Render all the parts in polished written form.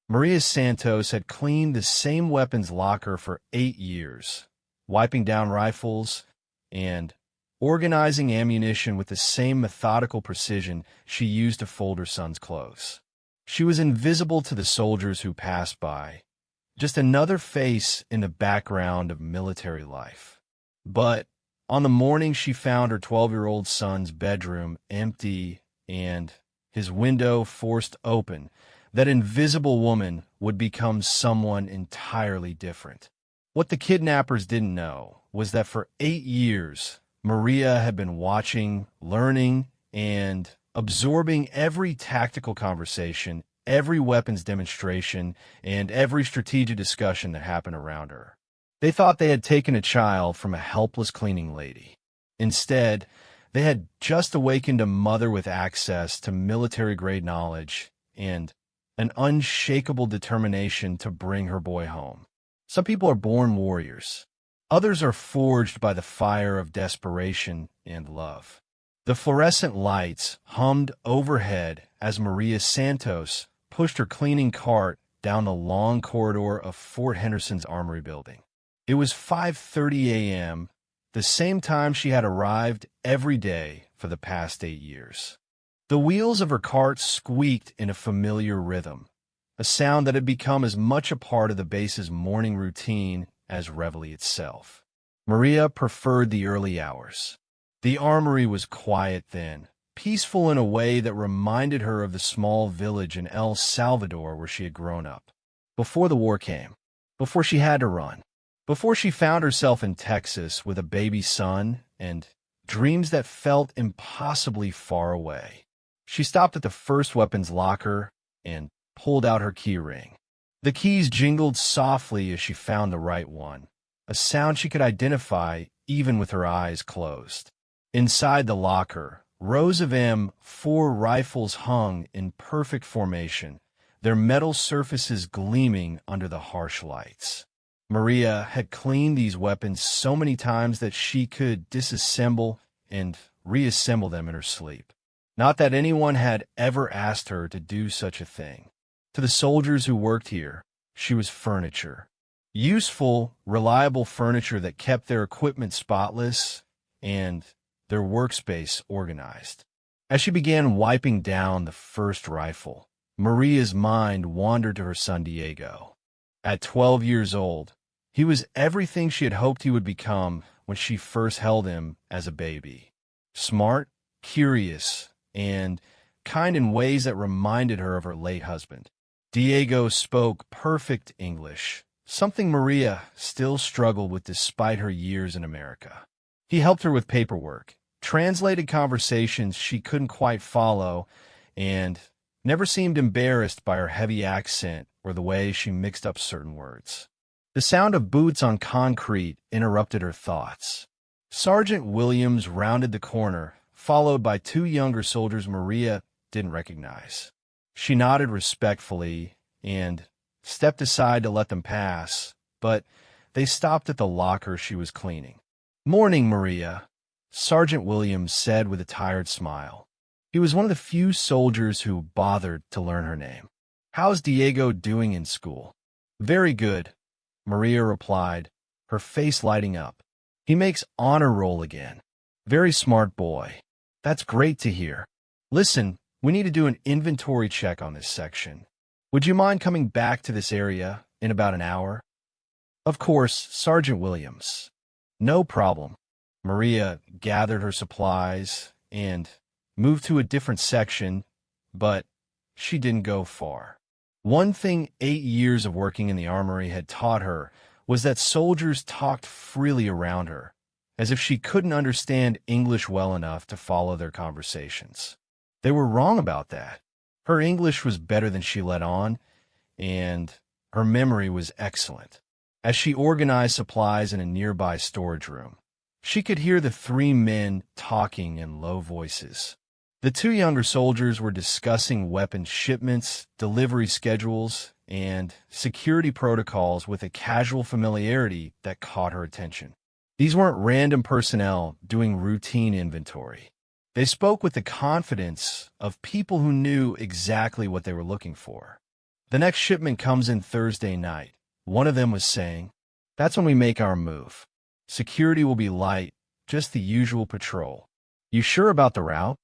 Maria Santos had cleaned the same weapons locker for 8 years, wiping down rifles and organizing ammunition with the same methodical precision she used to fold her son's clothes. She was invisible to the soldiers who passed by, just another face in the background of military life. But on the morning she found her 12-year-old son's bedroom empty and his window forced open, that invisible woman would become someone entirely different. What the kidnappers didn't know was that for 8 years, Maria had been watching, learning, and absorbing every tactical conversation, every weapons demonstration, and every strategic discussion that happened around her. They thought they had taken a child from a helpless cleaning lady. Instead, they had just awakened a mother with access to military-grade knowledge and an unshakable determination to bring her boy home. Some people are born warriors. Others are forged by the fire of desperation and love. The fluorescent lights hummed overhead as Maria Santos pushed her cleaning cart down the long corridor of Fort Henderson's Armory building. It was 5:30 a.m., the same time she had arrived every day for the past 8 years. The wheels of her cart squeaked in a familiar rhythm, a sound that had become as much a part of the base's morning routine as reveille itself. Maria preferred the early hours. The Armory was quiet then, peaceful in a way that reminded her of the small village in El Salvador where she had grown up. Before the war came, before she had to run, before she found herself in Texas with a baby son and dreams that felt impossibly far away. She stopped at the first weapons locker and pulled out her key ring. The keys jingled softly as she found the right one, a sound she could identify even with her eyes closed. Inside the locker, rows of M4 rifles hung in perfect formation, their metal surfaces gleaming under the harsh lights. Maria had cleaned these weapons so many times that she could disassemble and reassemble them in her sleep. Not that anyone had ever asked her to do such a thing. To the soldiers who worked here, she was furniture. Useful, reliable furniture that kept their equipment spotless and their workspace organized. As she began wiping down the first rifle, Maria's mind wandered to her son Diego. At 12 years old, he was everything she had hoped he would become when she first held him as a baby. Smart, curious, and kind in ways that reminded her of her late husband. Diego spoke perfect English, something Maria still struggled with despite her years in America. He helped her with paperwork, translated conversations she couldn't quite follow, and never seemed embarrassed by her heavy accent or the way she mixed up certain words. The sound of boots on concrete interrupted her thoughts. Sergeant Williams rounded the corner, followed by two younger soldiers Maria didn't recognize. She nodded respectfully and stepped aside to let them pass, but they stopped at the locker she was cleaning. "Morning, Maria," Sergeant Williams said with a tired smile. He was one of the few soldiers who bothered to learn her name. "How's Diego doing in school?" "Very good," Maria replied, her face lighting up. "He makes honor roll again. Very smart boy." "That's great to hear. Listen, we need to do an inventory check on this section. Would you mind coming back to this area in about an hour?" "Of course, Sergeant Williams." "No problem." Maria gathered her supplies and moved to a different section, but she didn't go far. One thing 8 years of working in the Armory had taught her was that soldiers talked freely around her, as if she couldn't understand English well enough to follow their conversations. They were wrong about that. Her English was better than she let on, and her memory was excellent. As she organized supplies in a nearby storage room, she could hear the three men talking in low voices. The two younger soldiers were discussing weapons shipments, delivery schedules, and security protocols with a casual familiarity that caught her attention. These weren't random personnel doing routine inventory. They spoke with the confidence of people who knew exactly what they were looking for. The next shipment comes in Thursday night. One of them was saying, "That's when we make our move. Security will be light, just the usual patrol." "You sure about the route?"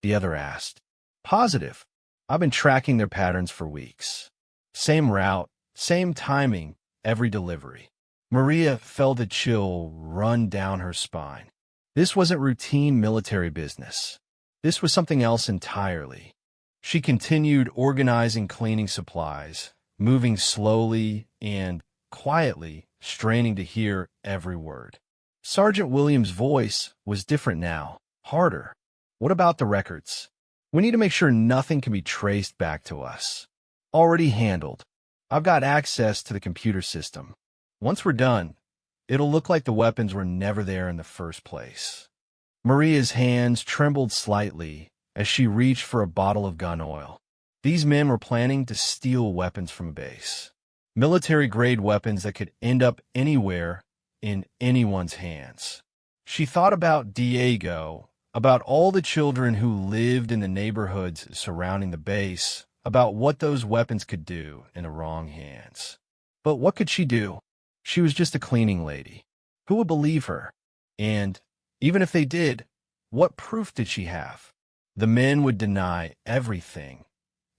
the other asked. "Positive. I've been tracking their patterns for weeks. Same route, same timing, every delivery." Maria felt a chill run down her spine. This wasn't routine military business. This was something else entirely. She continued organizing cleaning supplies, moving slowly and quietly, straining to hear every word. Sergeant Williams' voice was different now, harder. "What about the records? We need to make sure nothing can be traced back to us." "Already handled. I've got access to the computer system. Once we're done, it'll look like the weapons were never there in the first place." Maria's hands trembled slightly as she reached for a bottle of gun oil. These men were planning to steal weapons from a base. Military-grade weapons that could end up anywhere in anyone's hands. She thought about Diego, about all the children who lived in the neighborhoods surrounding the base, about what those weapons could do in the wrong hands. But what could she do? She was just a cleaning lady. Who would believe her? And even if they did, what proof did she have? The men would deny everything,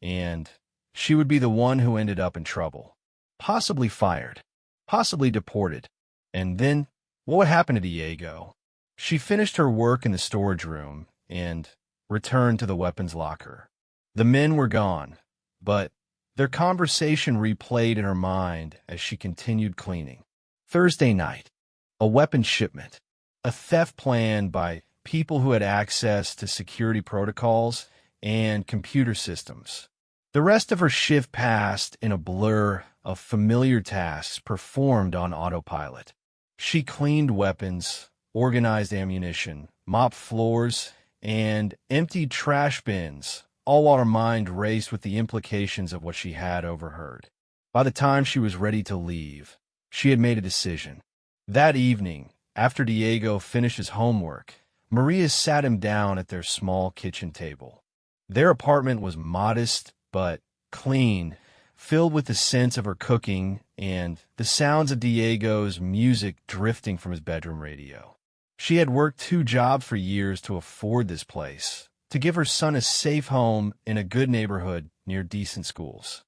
and she would be the one who ended up in trouble. Possibly fired, possibly deported. And then, what would happen to Diego? She finished her work in the storage room and returned to the weapons locker. The men were gone, but their conversation replayed in her mind as she continued cleaning. Thursday night, a weapons shipment, a theft planned by people who had access to security protocols and computer systems. The rest of her shift passed in a blur of familiar tasks performed on autopilot. She cleaned weapons, organized ammunition, mopped floors, and emptied trash bins, all while her mind raced with the implications of what she had overheard. By the time she was ready to leave, she had made a decision. That evening, after Diego finished his homework, Maria sat him down at their small kitchen table. Their apartment was modest but clean, filled with the sense of her cooking and the sounds of Diego's music drifting from his bedroom radio. She had worked 2 jobs for years to afford this place, to give her son a safe home in a good neighborhood near decent schools.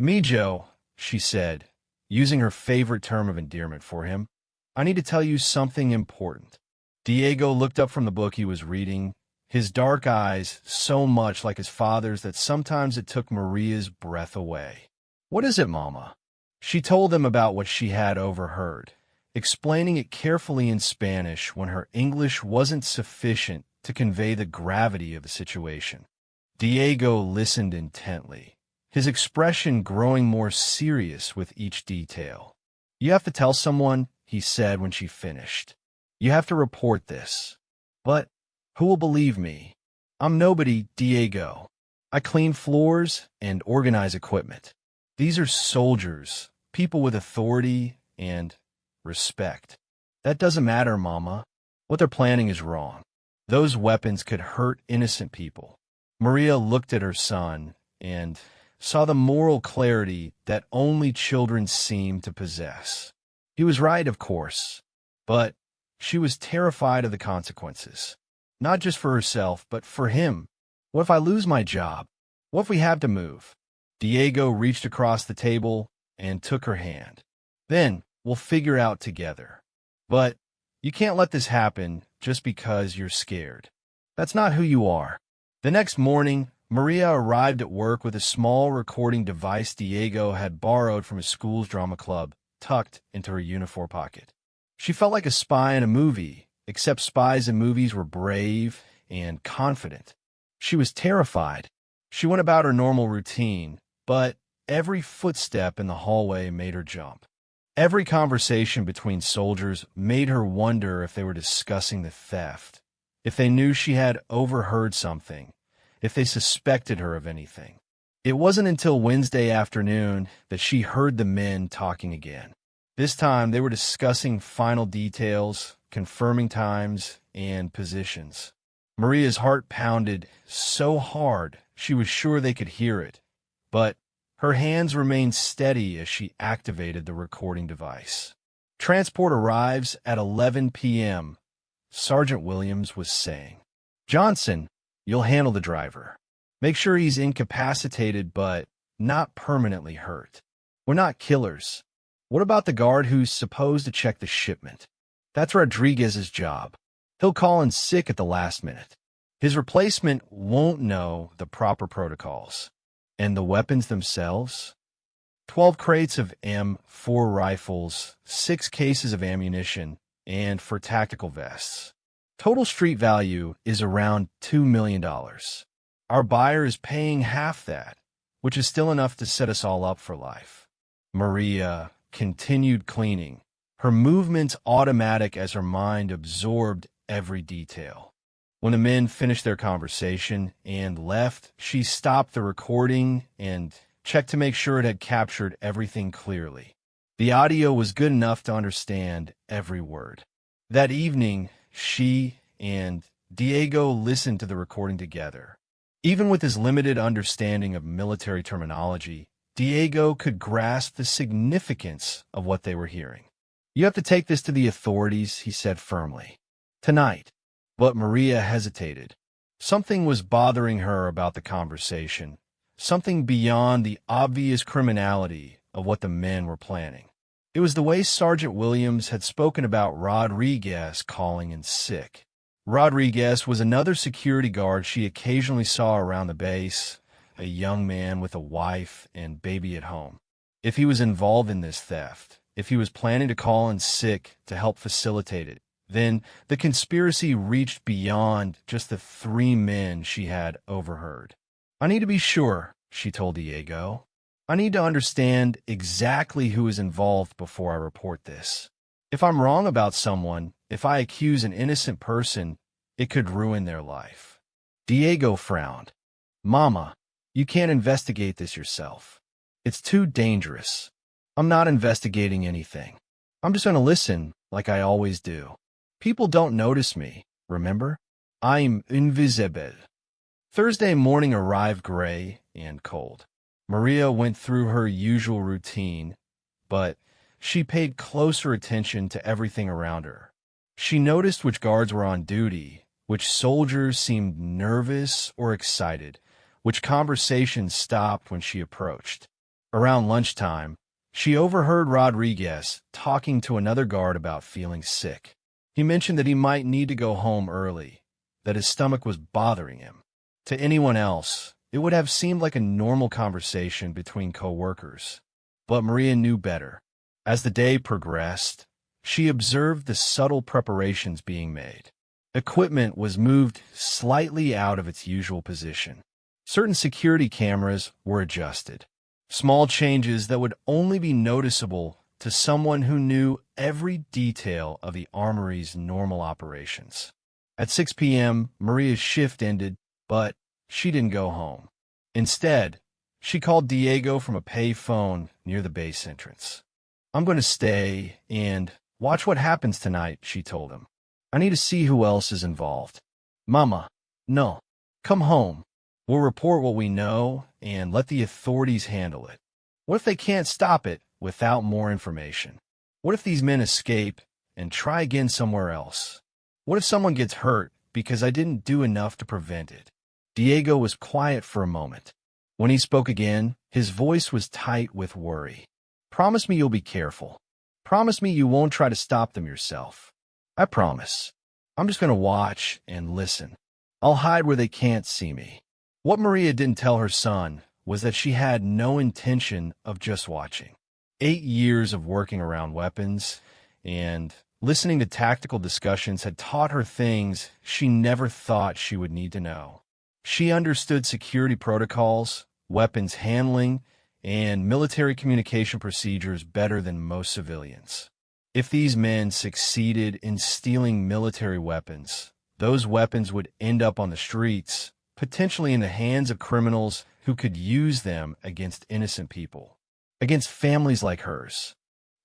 "Mijo," she said, using her favorite term of endearment for him, "I need to tell you something important." Diego looked up from the book he was reading, his dark eyes so much like his father's that sometimes it took Maria's breath away. "What is it, Mama?" She told him about what she had overheard, explaining it carefully in Spanish when her English wasn't sufficient to convey the gravity of the situation. Diego listened intently, his expression growing more serious with each detail. "You have to tell someone," he said when she finished. "You have to report this. But who will believe me? I'm nobody, Diego. I clean floors and organize equipment. These are soldiers, people with authority and respect. That doesn't matter, Mama. What they're planning is wrong. Those weapons could hurt innocent people." Maria looked at her son and saw the moral clarity that only children seem to possess. He was right, of course, but she was terrified of the consequences, not just for herself, but for him. What if I lose my job? What if we have to move? Diego reached across the table and took her hand. "Then we'll figure out together. But you can't let this happen just because you're scared. That's not who you are." The next morning, Maria arrived at work with a small recording device Diego had borrowed from his school's drama club, tucked into her uniform pocket. She felt like a spy in a movie, except spies in movies were brave and confident. She was terrified. She went about her normal routine, but every footstep in the hallway made her jump. Every conversation between soldiers made her wonder if they were discussing the theft, if they knew she had overheard something, if they suspected her of anything. It wasn't until Wednesday afternoon that she heard the men talking again. This time, they were discussing final details, confirming times, and positions. Maria's heart pounded so hard she was sure they could hear it, but Her hands remained steady as she activated the recording device. Transport arrives at 11 p.m., Sergeant Williams was saying. Johnson, you'll handle the driver. Make sure he's incapacitated but not permanently hurt. We're not killers. What about the guard who's supposed to check the shipment? That's Rodriguez's job. He'll call in sick at the last minute. His replacement won't know the proper protocols. And the weapons themselves? 12 crates of M4 rifles, 6 cases of ammunition, and for tactical vests. Total street value is around $2 million. Our buyer is paying half that, which is still enough to set us all up for life. Maria continued cleaning, her movements automatic as her mind absorbed every detail. When the men finished their conversation and left, she stopped the recording and checked to make sure it had captured everything clearly. The audio was good enough to understand every word. That evening, she and Diego listened to the recording together. Even with his limited understanding of military terminology, Diego could grasp the significance of what they were hearing. You have to take this to the authorities, he said firmly. Tonight. But Maria hesitated. Something was bothering her about the conversation, something beyond the obvious criminality of what the men were planning. It was the way Sergeant Williams had spoken about Rodriguez calling in sick. Rodriguez was another security guard she occasionally saw around the base, a young man with a wife and baby at home. If he was involved in this theft, if he was planning to call in sick to help facilitate it, then the conspiracy reached beyond just the 3 men she had overheard. I need to be sure, she told Diego. I need to understand exactly who is involved before I report this. If I'm wrong about someone, if I accuse an innocent person, it could ruin their life. Diego frowned. Mama, you can't investigate this yourself. It's too dangerous. I'm not investigating anything. I'm just going to listen like I always do. People don't notice me, remember? I'm invisible. Thursday morning arrived gray and cold. Maria went through her usual routine, but she paid closer attention to everything around her. She noticed which guards were on duty, which soldiers seemed nervous or excited, which conversations stopped when she approached. Around lunchtime, she overheard Rodriguez talking to another guard about feeling sick. He mentioned that he might need to go home early, that his stomach was bothering him. To anyone else, it would have seemed like a normal conversation between co-workers. But Maria knew better. As the day progressed, she observed the subtle preparations being made. Equipment was moved slightly out of its usual position. Certain security cameras were adjusted. Small changes that would only be noticeable to someone who knew every detail of the Armory's normal operations. At 6 p.m., Maria's shift ended, but she didn't go home. Instead, she called Diego from a pay phone near the base entrance. I'm going to stay and watch what happens tonight, she told him. I need to see who else is involved. Mama, no, come home. We'll report what we know and let the authorities handle it. What if they can't stop it without more information? What if these men escape and try again somewhere else? What if someone gets hurt because I didn't do enough to prevent it? Diego was quiet for a moment. When he spoke again, his voice was tight with worry. Promise me you'll be careful. Promise me you won't try to stop them yourself. I promise. I'm just going to watch and listen. I'll hide where they can't see me. What Maria didn't tell her son was that she had no intention of just watching. 8 years of working around weapons and listening to tactical discussions had taught her things she never thought she would need to know. She understood security protocols, weapons handling, and military communication procedures better than most civilians. If these men succeeded in stealing military weapons, those weapons would end up on the streets, potentially in the hands of criminals who could use them against innocent people, against families like hers.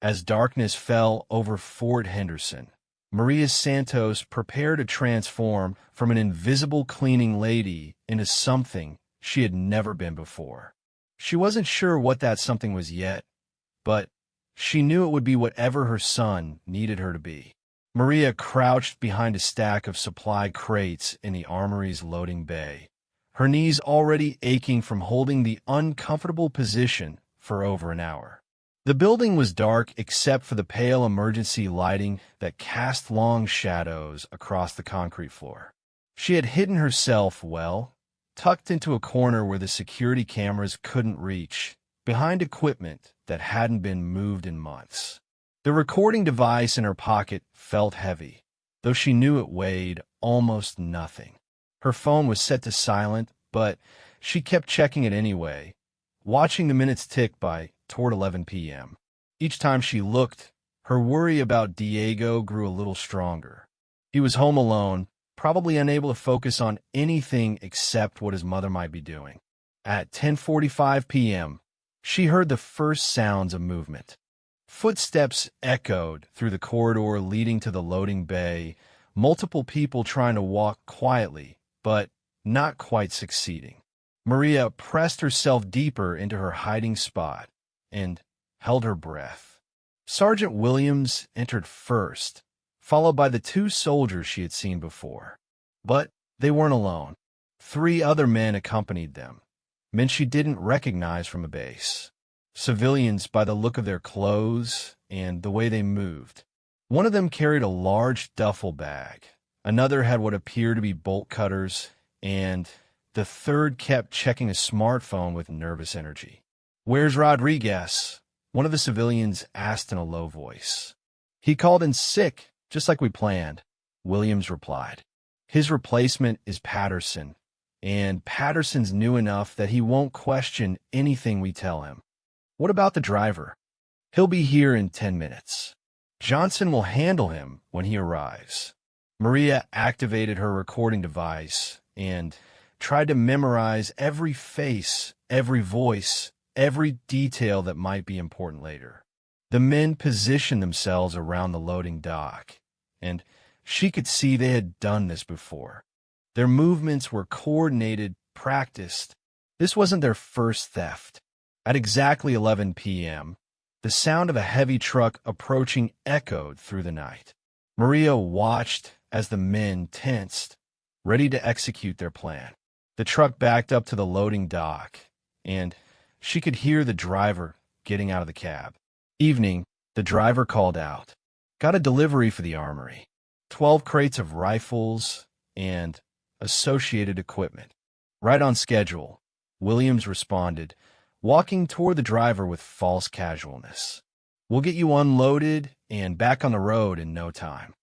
As darkness fell over Fort Henderson, Maria Santos prepared to transform from an invisible cleaning lady into something she had never been before. She wasn't sure what that something was yet, but she knew it would be whatever her son needed her to be. Maria crouched behind a stack of supply crates in the Armory's loading bay, her knees already aching from holding the uncomfortable position for over an hour. The building was dark except for the pale emergency lighting that cast long shadows across the concrete floor. She had hidden herself well, tucked into a corner where the security cameras couldn't reach, behind equipment that hadn't been moved in months. The recording device in her pocket felt heavy, though she knew it weighed almost nothing. Her phone was set to silent, but she kept checking it anyway, watching the minutes tick by toward 11 p.m. Each time she looked, her worry about Diego grew a little stronger. He was home alone, probably unable to focus on anything except what his mother might be doing. At 10:45 p.m., she heard the first sounds of movement. Footsteps echoed through the corridor leading to the loading bay, multiple people trying to walk quietly, but not quite succeeding. Maria pressed herself deeper into her hiding spot and held her breath. Sergeant Williams entered first, followed by the two soldiers she had seen before. But they weren't alone. 3 other men accompanied them, men she didn't recognize from a base. Civilians by the look of their clothes and the way they moved. One of them carried a large duffel bag. Another had what appeared to be bolt cutters, and the third kept checking a smartphone with nervous energy. "Where's Rodriguez?" one of the civilians asked in a low voice. "He called in sick, just like we planned," Williams replied. "His replacement is Patterson, and Patterson's new enough that he won't question anything we tell him." "What about the driver?" "He'll be here in 10 minutes. Johnson will handle him when he arrives." Maria activated her recording device and tried to memorize every face, every voice, every detail that might be important later. The men positioned themselves around the loading dock, and she could see they had done this before. Their movements were coordinated, practiced. This wasn't their first theft. At exactly 11 p.m., the sound of a heavy truck approaching echoed through the night. Maria watched as the men tensed, ready to execute their plan. The truck backed up to the loading dock, and she could hear the driver getting out of the cab. Evening, the driver called out. "Got a delivery for the Armory. 12 crates of rifles and associated equipment. Right on schedule," Williams responded, walking toward the driver with false casualness. "We'll get you unloaded and back on the road in no time."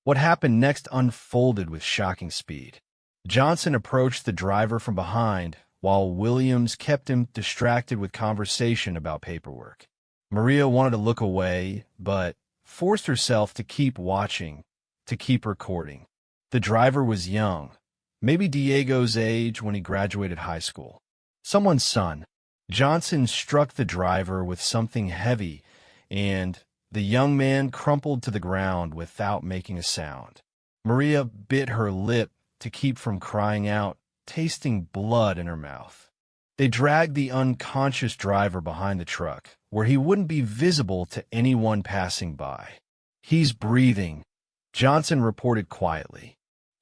What happened next unfolded with shocking speed. Johnson approached the driver from behind, while Williams kept him distracted with conversation about paperwork. Maria wanted to look away, but forced herself to keep watching, to keep recording. The driver was young, maybe Diego's age when he graduated high school. Someone's son. Johnson struck the driver with something heavy, and the young man crumpled to the ground without making a sound. Maria bit her lip to keep from crying out, tasting blood in her mouth. They dragged the unconscious driver behind the truck, where he wouldn't be visible to anyone passing by. "He's breathing," Johnson reported quietly.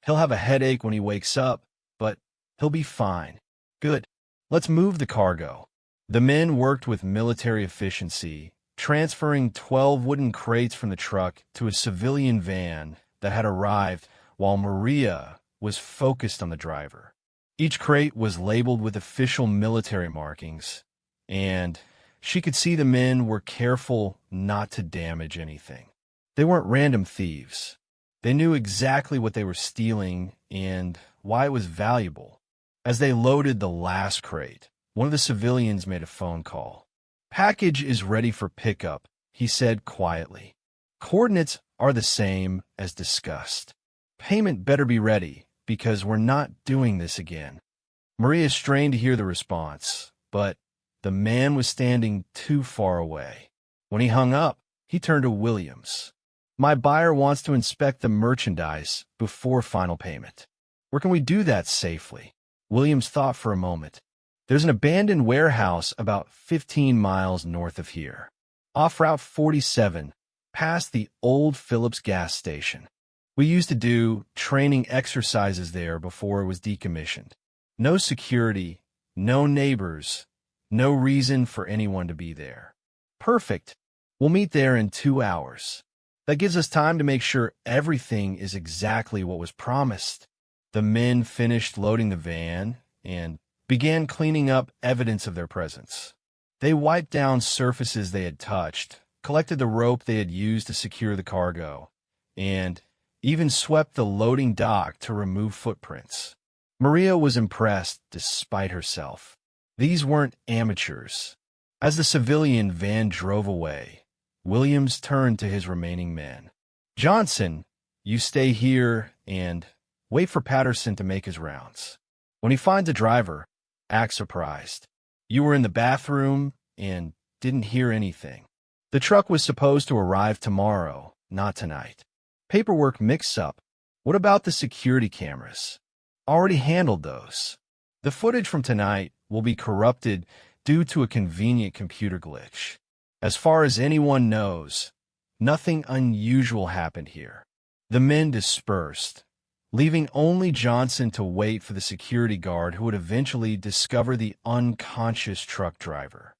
"He'll have a headache when he wakes up, but he'll be fine." "Good. Let's move the cargo." The men worked with military efficiency, transferring 12 wooden crates from the truck to a civilian van that had arrived while Maria was focused on the driver. Each crate was labeled with official military markings, and she could see the men were careful not to damage anything. They weren't random thieves. They knew exactly what they were stealing and why it was valuable. As they loaded the last crate, one of the civilians made a phone call. "Package is ready for pickup," he said quietly. "Coordinates are the same as discussed. Payment better be ready, because we're not doing this again." Maria strained to hear the response, but the man was standing too far away. When he hung up, he turned to Williams. "My buyer wants to inspect the merchandise before final payment. Where can we do that safely?" Williams thought for a moment. There's an abandoned warehouse about 15 miles north of here, off Route 47, past the old Phillips gas station. We used to do training exercises there before it was decommissioned. No security, no neighbors, no reason for anyone to be there. Perfect. We'll meet there in 2 hours. That gives us time to make sure everything is exactly what was promised. The men finished loading the van and began cleaning up evidence of their presence. They wiped down surfaces they had touched, collected the rope they had used to secure the cargo, and even swept the loading dock to remove footprints. Maria was impressed despite herself. These weren't amateurs. As the civilian van drove away, Williams turned to his remaining men. "Johnson, you stay here and wait for Patterson to make his rounds. When he finds a driver, act surprised. You were in the bathroom and didn't hear anything. The truck was supposed to arrive tomorrow, not tonight. Paperwork mix-up. What about the security cameras? Already handled those. The footage from tonight will be corrupted due to a convenient computer glitch. As far as anyone knows, nothing unusual happened here." The men dispersed, leaving only Johnson to wait for the security guard who would eventually discover the unconscious truck driver.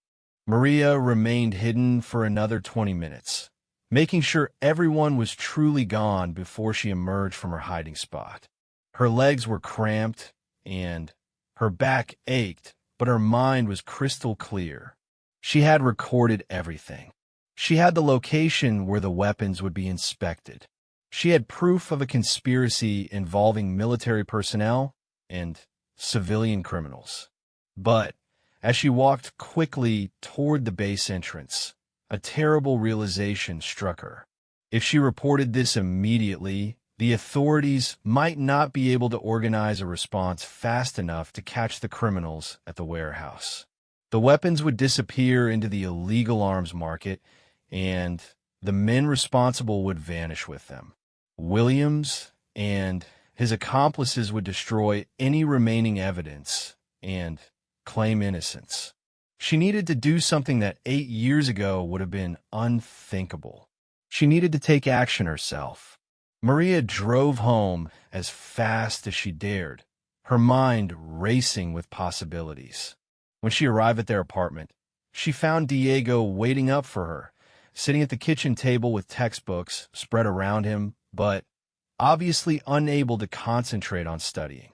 Maria remained hidden for another 20 minutes, making sure everyone was truly gone before she emerged from her hiding spot. Her legs were cramped and her back ached, but her mind was crystal clear. She had recorded everything. She had the location where the weapons would be inspected. She had proof of a conspiracy involving military personnel and civilian criminals. But as she walked quickly toward the base entrance, a terrible realization struck her. If she reported this immediately, the authorities might not be able to organize a response fast enough to catch the criminals at the warehouse. The weapons would disappear into the illegal arms market, and the men responsible would vanish with them. Williams and his accomplices would destroy any remaining evidence and claim innocence. She needed to do something that 8 years ago would have been unthinkable. She needed to take action herself. Maria drove home as fast as she dared, her mind racing with possibilities. When she arrived at their apartment, she found Diego waiting up for her, sitting at the kitchen table with textbooks spread around him, but obviously unable to concentrate on studying.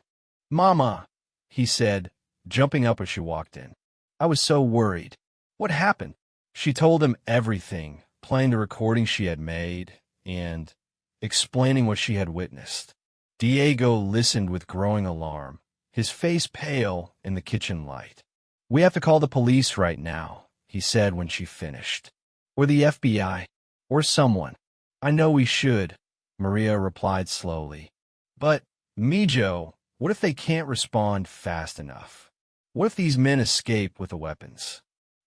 "Mama," he said, jumping up as she walked in. "I was so worried. What happened?" She told him everything, playing the recording she had made and explaining what she had witnessed. Diego listened with growing alarm, his face pale in the kitchen light. "We have to call the police right now," he said when she finished. "Or the FBI, or someone." "I know we should," Maria replied slowly. "But, Mijo, what if they can't respond fast enough? What if these men escape with the weapons?"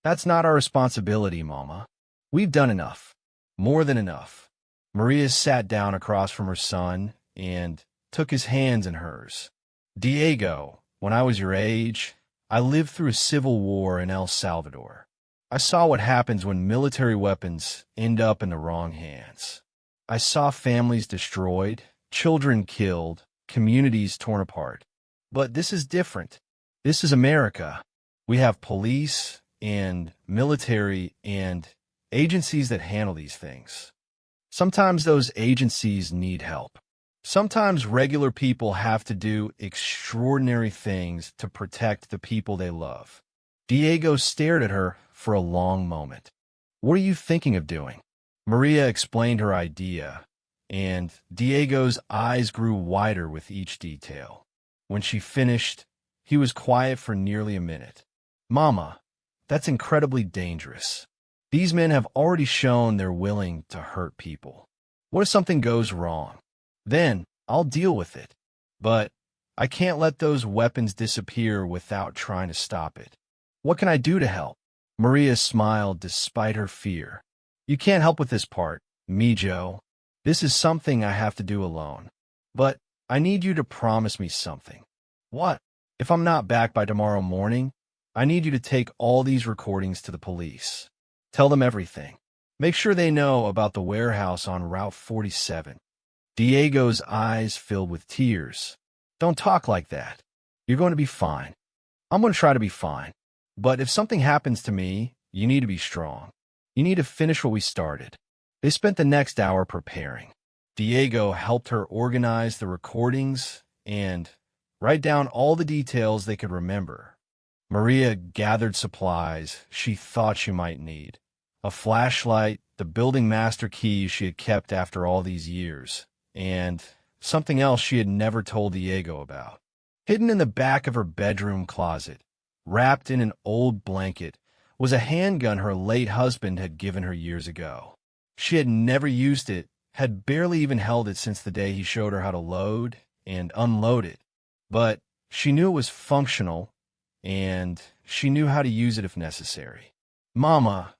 "That's not our responsibility, Mama. We've done enough. More than enough." Maria sat down across from her son and took his hands in hers. "Diego, when I was your age, I lived through a civil war in El Salvador. I saw what happens when military weapons end up in the wrong hands. I saw families destroyed, children killed, communities torn apart. But this is different. This is America. We have police and military and agencies that handle these things. Sometimes those agencies need help. Sometimes regular people have to do extraordinary things to protect the people they love." Diego stared at her for a long moment. "What are you thinking of doing?" Maria explained her idea, and Diego's eyes grew wider with each detail. When she finished, he was quiet for nearly a minute. "Mama, that's incredibly dangerous. These men have already shown they're willing to hurt people. What if something goes wrong? Then I'll deal with it. But I can't let those weapons disappear without trying to stop it. What can I do to help?" Maria smiled despite her fear. "You can't help with this part, Mijo. This is something I have to do alone. But I need you to promise me something." "What?" "If I'm not back by tomorrow morning, I need you to take all these recordings to the police. Tell them everything. Make sure they know about the warehouse on Route 47. Diego's eyes filled with tears. Don't talk like that. You're going to be fine. I'm going to try to be fine. But if something happens to me, you need to be strong. You need to finish what we started. They spent the next hour preparing. Diego helped her organize the recordings and write down all the details they could remember. Maria gathered supplies she thought she might need. A flashlight, the building master keys she had kept after all these years, and something else she had never told Diego about. Hidden in the back of her bedroom closet, wrapped in an old blanket, was a handgun her late husband had given her years ago. She had never used it, had barely even held it since the day he showed her how to load and unload it. But she knew it was functional, and she knew how to use it if necessary. "Mama,"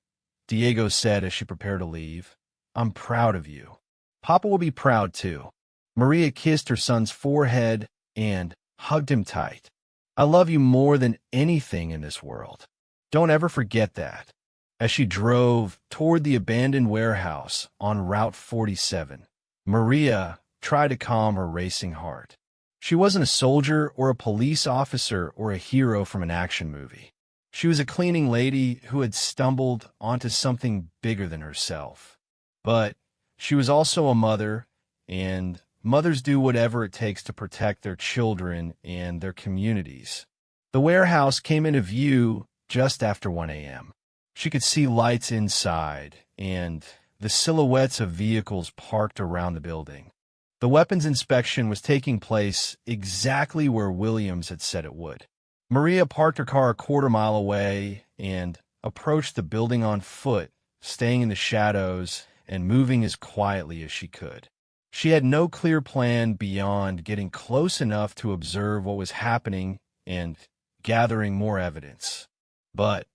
Diego said as she prepared to leave, "I'm proud of you. Papa will be proud too." Maria kissed her son's forehead and hugged him tight. "I love you more than anything in this world. Don't ever forget that." As she drove toward the abandoned warehouse on Route 47, Maria tried to calm her racing heart. She wasn't a soldier or a police officer or a hero from an action movie. She was a cleaning lady who had stumbled onto something bigger than herself. But she was also a mother, and mothers do whatever it takes to protect their children and their communities. The warehouse came into view just after 1 a.m. She could see lights inside and the silhouettes of vehicles parked around the building. The weapons inspection was taking place exactly where Williams had said it would. Maria parked her car a quarter-mile away and approached the building on foot, staying in the shadows and moving as quietly as she could. She had no clear plan beyond getting close enough to observe what was happening and gathering more evidence. But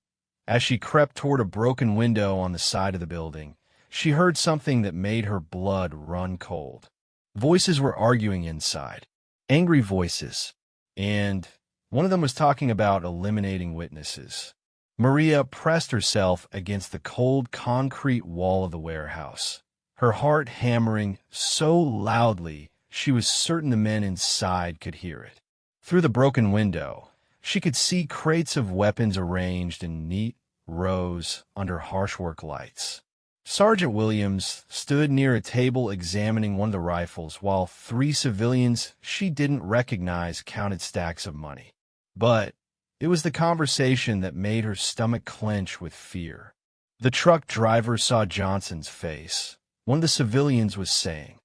as she crept toward a broken window on the side of the building, she heard something that made her blood run cold. Voices were arguing inside, angry voices, and one of them was talking about eliminating witnesses. Maria pressed herself against the cold concrete wall of the warehouse, her heart hammering so loudly she was certain the men inside could hear it. Through the broken window, she could see crates of weapons arranged in neat rows under harsh work lights. Sergeant Williams stood near a table examining one of the rifles while 3 civilians she didn't recognize counted stacks of money. But it was the conversation that made her stomach clench with fear. The truck driver saw Johnson's face. One of the civilians was saying,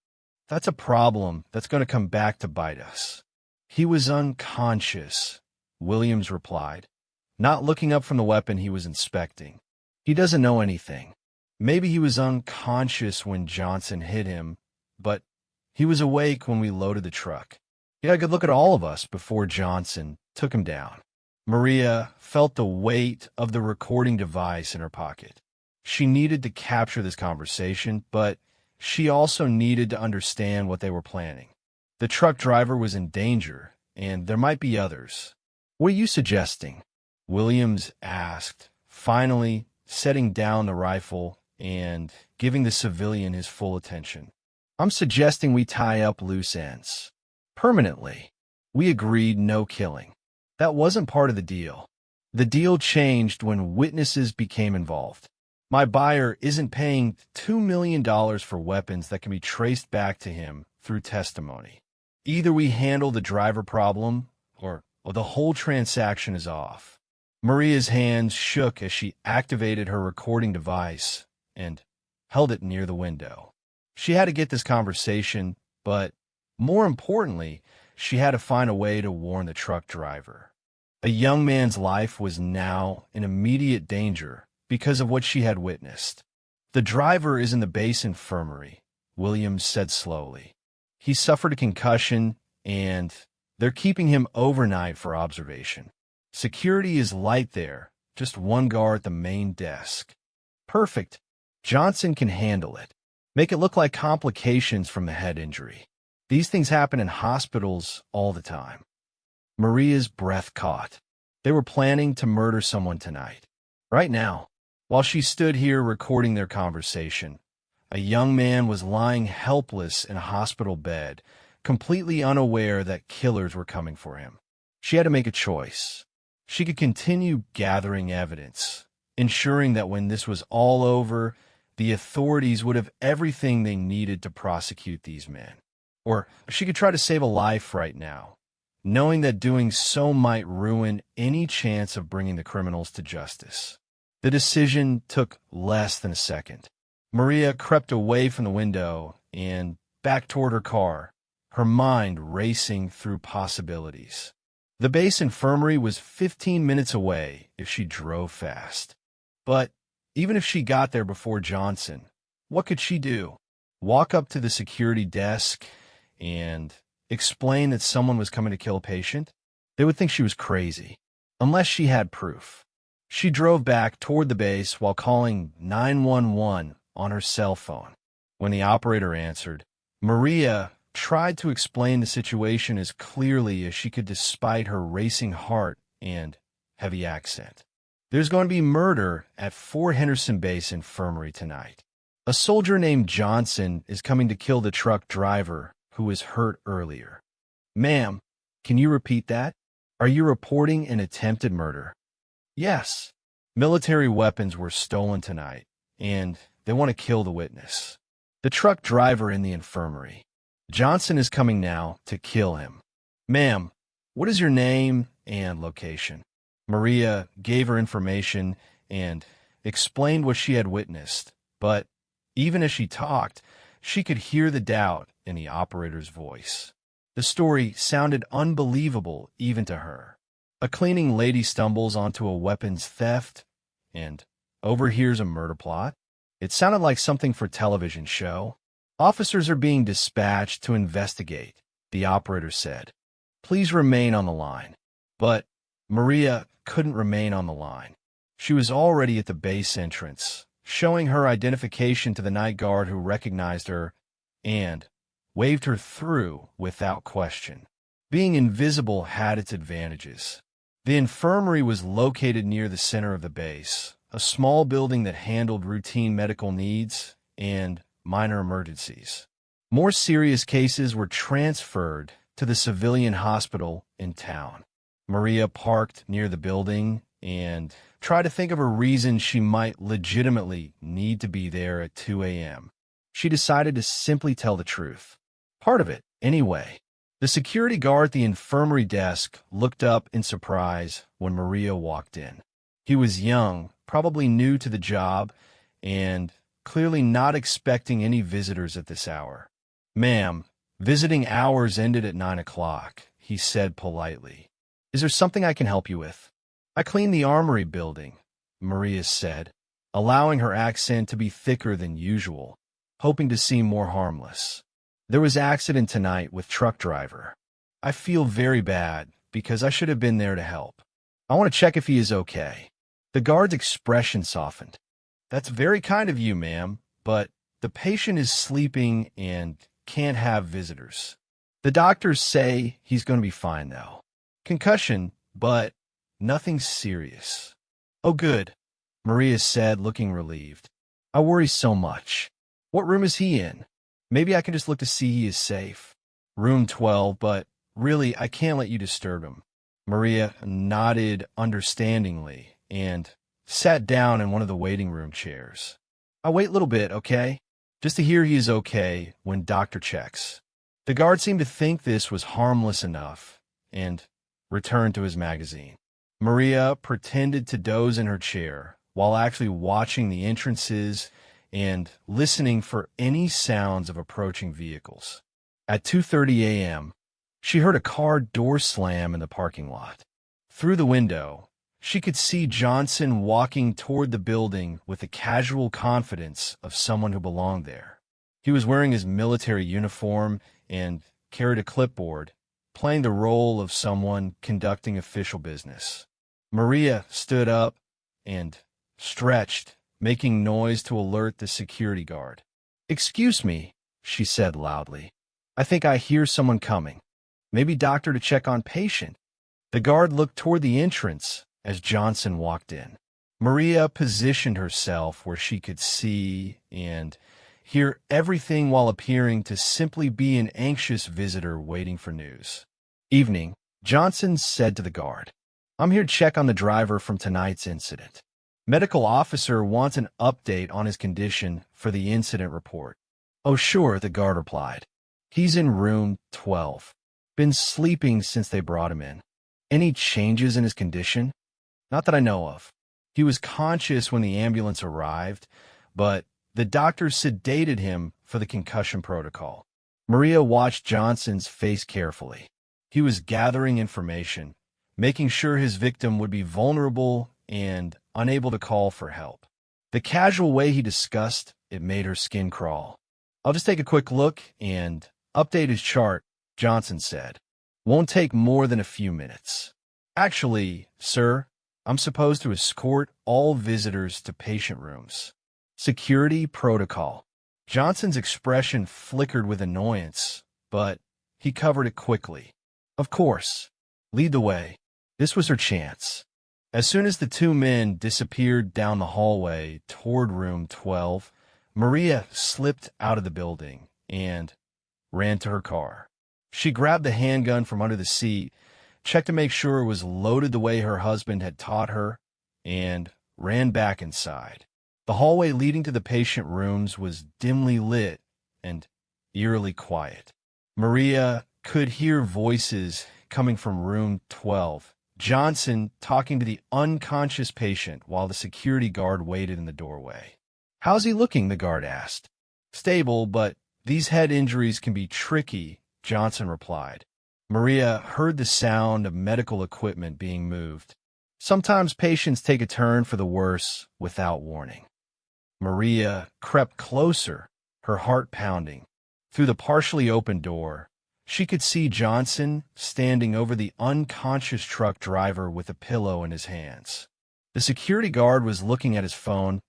"That's a problem that's going to come back to bite us." "He was unconscious," Williams replied, not looking up from the weapon he was inspecting. "He doesn't know anything. Maybe he was unconscious when Johnson hit him, but he was awake when we loaded the truck. He had a good look at all of us before Johnson took him down." Maria felt the weight of the recording device in her pocket. She needed to capture this conversation, but she also needed to understand what they were planning. The truck driver was in danger, and there might be others. "What are you suggesting?" Williams asked, finally setting down the rifle and giving the civilian his full attention. "I'm suggesting we tie up loose ends. Permanently. We agreed no killing. That wasn't part of the deal. The deal changed when witnesses became involved. My buyer isn't paying $2 million for weapons that can be traced back to him through testimony. Either we handle the driver problem, or the whole transaction is off." Maria's hands shook as she activated her recording device and held it near the window. She had to get this conversation, but more importantly, she had to find a way to warn the truck driver. A young man's life was now in immediate danger because of what she had witnessed. "The driver is in the base infirmary," Williams said slowly. "He suffered a concussion, and they're keeping him overnight for observation. Security is light there, just one guard at the main desk." "Perfect. Johnson can handle it. Make it look like complications from the head injury. These things happen in hospitals all the time." Maria's breath caught. They were planning to murder someone tonight. Right now, while she stood here recording their conversation, a young man was lying helpless in a hospital bed, completely unaware that killers were coming for him. She had to make a choice. She could continue gathering evidence, ensuring that when this was all over, the authorities would have everything they needed to prosecute these men. Or she could try to save a life right now, knowing that doing so might ruin any chance of bringing the criminals to justice. The decision took less than a second. Maria crept away from the window and back toward her car, her mind racing through possibilities. The base infirmary was 15 minutes away if she drove fast. But even if she got there before Johnson, what could she do? Walk up to the security desk and explain that someone was coming to kill a patient? They would think she was crazy, unless she had proof. She drove back toward the base while calling 911 on her cell phone. When the operator answered, Maria tried to explain the situation as clearly as she could despite her racing heart and heavy accent. There's going to be murder at 4 Henderson Base Infirmary tonight. A soldier named Johnson is coming to kill the truck driver who was hurt earlier. Ma'am, can you repeat that? Are you reporting an attempted murder? Yes. Military weapons were stolen tonight, and they want to kill the witness. The truck driver in the infirmary. Johnson is coming now to kill him. Ma'am, what is your name and location? Maria gave her information and explained what she had witnessed, but even as she talked, she could hear the doubt in the operator's voice. The story sounded unbelievable even to her. A cleaning lady stumbles onto a weapons theft and overhears a murder plot. It sounded like something for a television show. Officers are being dispatched to investigate, the operator said. Please remain on the line. But Maria couldn't remain on the line. She was already at the base entrance, showing her identification to the night guard who recognized her and waved her through without question. Being invisible had its advantages. The infirmary was located near the center of the base, a small building that handled routine medical needs and minor emergencies. More serious cases were transferred to the civilian hospital in town. Maria parked near the building and tried to think of a reason she might legitimately need to be there at 2 a.m. She decided to simply tell the truth. Part of it, anyway. The security guard at the infirmary desk looked up in surprise when Maria walked in. He was young, probably new to the job, and clearly not expecting any visitors at this hour. Ma'am, visiting hours ended at 9 o'clock, he said politely. Is there something I can help you with? I cleaned the Armory building, Maria said, allowing her accent to be thicker than usual, hoping to seem more harmless. There was accident tonight with truck driver. I feel very bad because I should have been there to help. I want to check if he is okay. The guard's expression softened. That's very kind of you, ma'am, but the patient is sleeping and can't have visitors. The doctors say he's going to be fine, though. Concussion, but nothing serious. Oh, good, Maria said, looking relieved. I worry so much. What room is he in? Maybe I can just look to see he is safe. Room 12, but really, I can't let you disturb him. Maria nodded understandingly and sat down in one of the waiting room chairs. I'll wait a little bit, okay? Just to hear he is okay when doctor checks. The guard seemed to think this was harmless enough and returned to his magazine. Maria pretended to doze in her chair while actually watching the entrances and listening for any sounds of approaching vehicles. At 2:30 a.m., she heard a car door slam in the parking lot. Through the window, she could see Johnson walking toward the building with the casual confidence of someone who belonged there. He was wearing his military uniform and carried a clipboard, playing the role of someone conducting official business. Maria stood up and stretched, making noise to alert the security guard. Excuse me, she said loudly. I think I hear someone coming. Maybe doctor to check on patient. The guard looked toward the entrance as Johnson walked in. Maria positioned herself where she could see and hear everything while appearing to simply be an anxious visitor waiting for news. Evening, Johnson said to the guard, "I'm here to check on the driver from tonight's incident. Medical officer wants an update on his condition for the incident report." "Oh, sure," the guard replied. "He's in room 12. Been sleeping since they brought him in." "Any changes in his condition?" "Not that I know of. He was conscious when the ambulance arrived, but the doctor sedated him for the concussion protocol." Maria watched Johnson's face carefully. He was gathering information, making sure his victim would be vulnerable and unable to call for help. The casual way he discussed it made her skin crawl. "I'll just take a quick look and update his chart," Johnson said. "Won't take more than a few minutes." "Actually, sir, I'm supposed to escort all visitors to patient rooms." "Security protocol." Johnson's expression flickered with annoyance, but he covered it quickly. "Of course. Lead the way." This was her chance. As soon as the two men disappeared down the hallway toward room 12, Maria slipped out of the building and ran to her car. She grabbed the handgun from under the seat, checked to make sure it was loaded the way her husband had taught her, and ran back inside. The hallway leading to the patient rooms was dimly lit and eerily quiet. Maria could hear voices coming from room 12. Johnson talking to the unconscious patient while the security guard waited in the doorway. "How's he looking?" the guard asked. "Stable, but these head injuries can be tricky," Johnson replied. Maria heard the sound of medical equipment being moved. Sometimes patients take a turn for the worse without warning. Maria crept closer, her heart pounding. Through the partially open door, she could see Johnson standing over the unconscious truck driver with a pillow in his hands. The security guard was looking at his phone,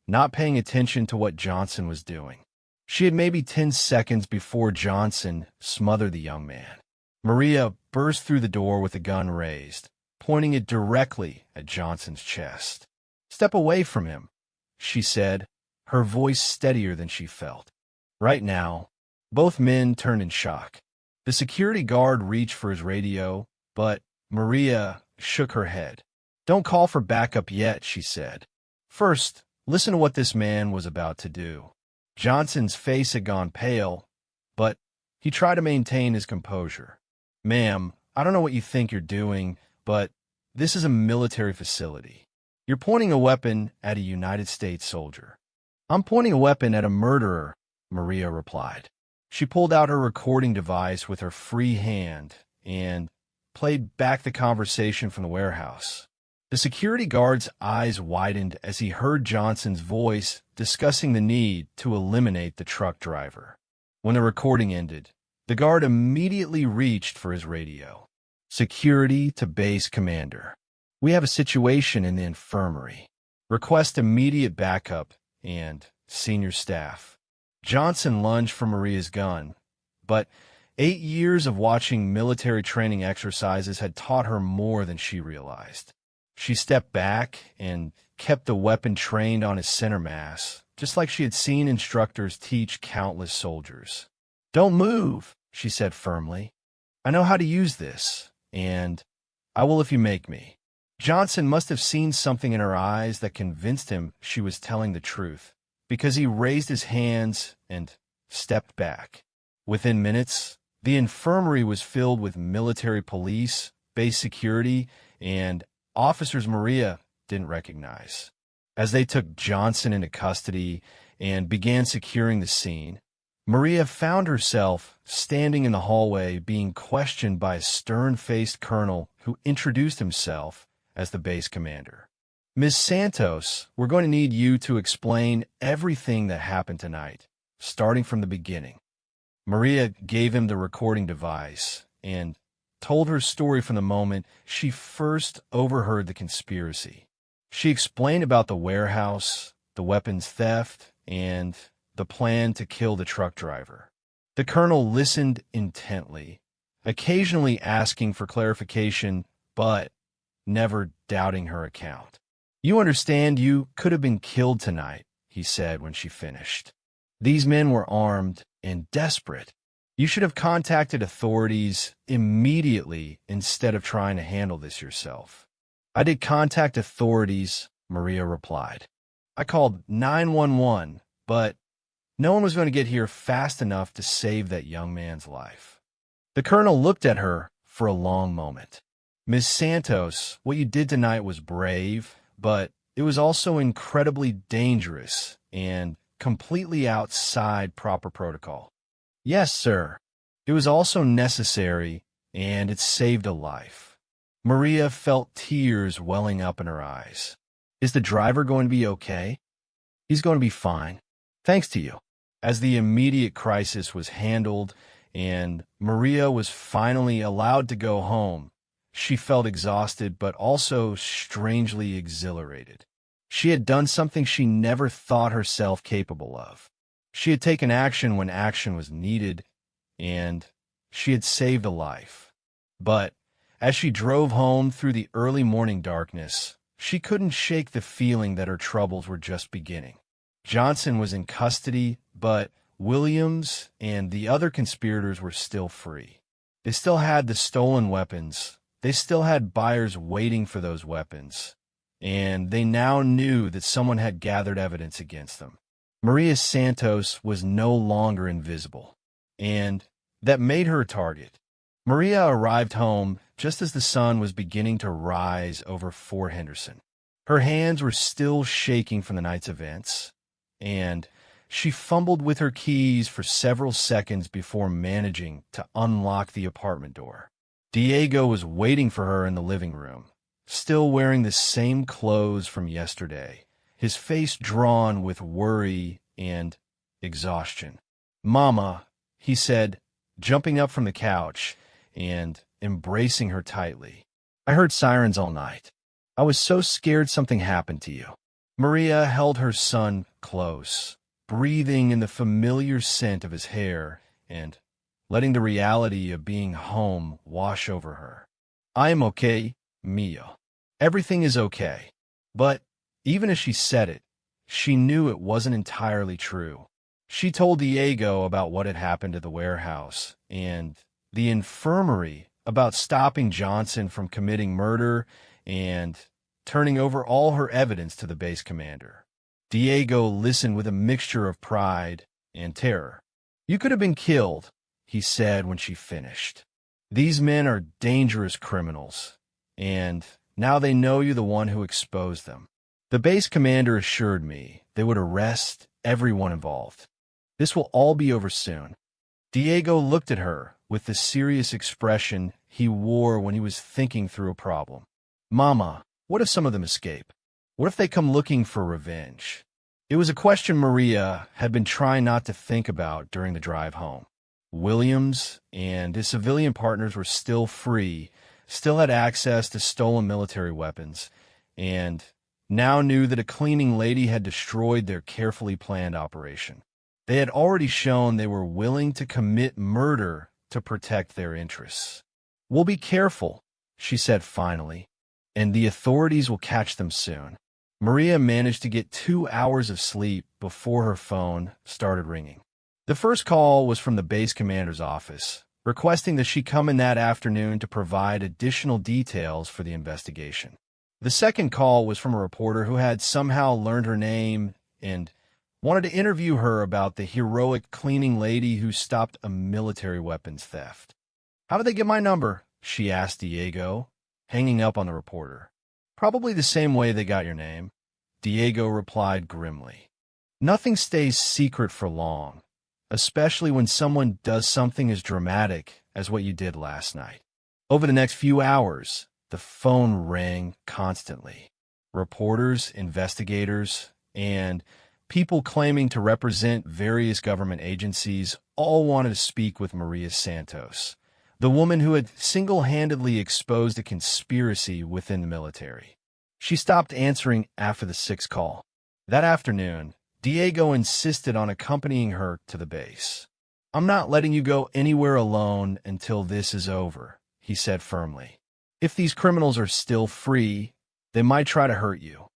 not paying attention to what Johnson was doing. She had maybe 10 seconds before Johnson smothered the young man. Maria burst through the door with the gun raised, pointing it directly at Johnson's chest. "Step away from him," she said, her voice steadier than she felt. Right now, both men turned in shock. The security guard reached for his radio, but Maria shook her head. "Don't call for backup yet," she said. "First, listen to what this man was about to do." Johnson's face had gone pale, but he tried to maintain his composure. "Ma'am, I don't know what you think you're doing, but this is a military facility. You're pointing a weapon at a United States soldier." "I'm pointing a weapon at a murderer," Maria replied. She pulled out her recording device with her free hand and played back the conversation from the warehouse. The security guard's eyes widened as he heard Johnson's voice discussing the need to eliminate the truck driver. When the recording ended, the guard immediately reached for his radio. "Security to base commander. We have a situation in the infirmary. Request immediate backup and senior staff." Johnson lunged for Maria's gun, but 8 years of watching military training exercises had taught her more than she realized. She stepped back and kept the weapon trained on his center mass, just like she had seen instructors teach countless soldiers. "Don't move," she said firmly. "I know how to use this, and I will if you make me." Johnson must have seen something in her eyes that convinced him she was telling the truth, because he raised his hands and stepped back. Within minutes, the infirmary was filled with military police, base security, and officers Maria didn't recognize. As they took Johnson into custody and began securing the scene, Maria found herself standing in the hallway being questioned by a stern-faced colonel who introduced himself as the base commander. "Ms. Santos, we're going to need you to explain everything that happened tonight, starting from the beginning." Maria gave him the recording device and told her story from the moment she first overheard the conspiracy. She explained about the warehouse, the weapons theft, and the plan to kill the truck driver. The colonel listened intently, occasionally asking for clarification, but never doubting her account. "You understand you could have been killed tonight," he said when she finished. "These men were armed and desperate. You should have contacted authorities immediately instead of trying to handle this yourself." "I did contact authorities," Maria replied. "I called 911, but no one was going to get here fast enough to save that young man's life." The colonel looked at her for a long moment. "Ms. Santos, what you did tonight was brave, but it was also incredibly dangerous and completely outside proper protocol." "Yes, sir. It was also necessary, and it saved a life." Maria felt tears welling up in her eyes. "Is the driver going to be okay?" "He's going to be fine. Thanks to you." As the immediate crisis was handled and Maria was finally allowed to go home, she felt exhausted but also strangely exhilarated. She had done something she never thought herself capable of. She had taken action when action was needed, and she had saved a life. But as she drove home through the early morning darkness, she couldn't shake the feeling that her troubles were just beginning. Johnson was in custody, but Williams and the other conspirators were still free. They still had the stolen weapons. They still had buyers waiting for those weapons. And they now knew that someone had gathered evidence against them. Maria Santos was no longer invisible, and that made her a target. Maria arrived home just as the sun was beginning to rise over Fort Henderson. Her hands were still shaking from the night's events, and she fumbled with her keys for several seconds before managing to unlock the apartment door. Diego was waiting for her in the living room, still wearing the same clothes from yesterday, his face drawn with worry and exhaustion. "Mama," he said, jumping up from the couch and embracing her tightly. "I heard sirens all night. I was so scared something happened to you." Maria held her son close, breathing in the familiar scent of his hair and letting the reality of being home wash over her. "I am okay, Mio. Everything is okay." But even as she said it, she knew it wasn't entirely true. She told Diego about what had happened at the warehouse and the infirmary, about stopping Johnson from committing murder and turning over all her evidence to the base commander. Diego listened with a mixture of pride and terror. "You could have been killed," he said when she finished. "These men are dangerous criminals, and now they know you're the one who exposed them. The base commander assured me they would arrest everyone involved. This will all be over soon." Diego looked at her with the serious expression he wore when he was thinking through a problem. "Mama, what if some of them escape? What if they come looking for revenge?" It was a question Maria had been trying not to think about during the drive home. Williams and his civilian partners were still free, still had access to stolen military weapons, and now knew that a cleaning lady had destroyed their carefully planned operation. They had already shown they were willing to commit murder to protect their interests. "We'll be careful," she said finally, "and the authorities will catch them soon." Maria managed to get 2 hours of sleep before her phone started ringing. The first call was from the base commander's office, requesting that she come in that afternoon to provide additional details for the investigation. The second call was from a reporter who had somehow learned her name and wanted to interview her about the heroic cleaning lady who stopped a military weapons theft. "How did they get my number?" she asked Diego, hanging up on the reporter. "Probably the same way they got your name," Diego replied grimly. Nothing stays secret for long, especially when someone does something as dramatic as what you did last night. Over the next few hours, the phone rang constantly. Reporters, investigators, and people claiming to represent various government agencies all wanted to speak with Maria Santos, the woman who had single-handedly exposed a conspiracy within the military. She stopped answering after the sixth call. That afternoon, Diego insisted on accompanying her to the base. "I'm not letting you go anywhere alone until this is over," he said firmly. If these criminals are still free, they might try to hurt you.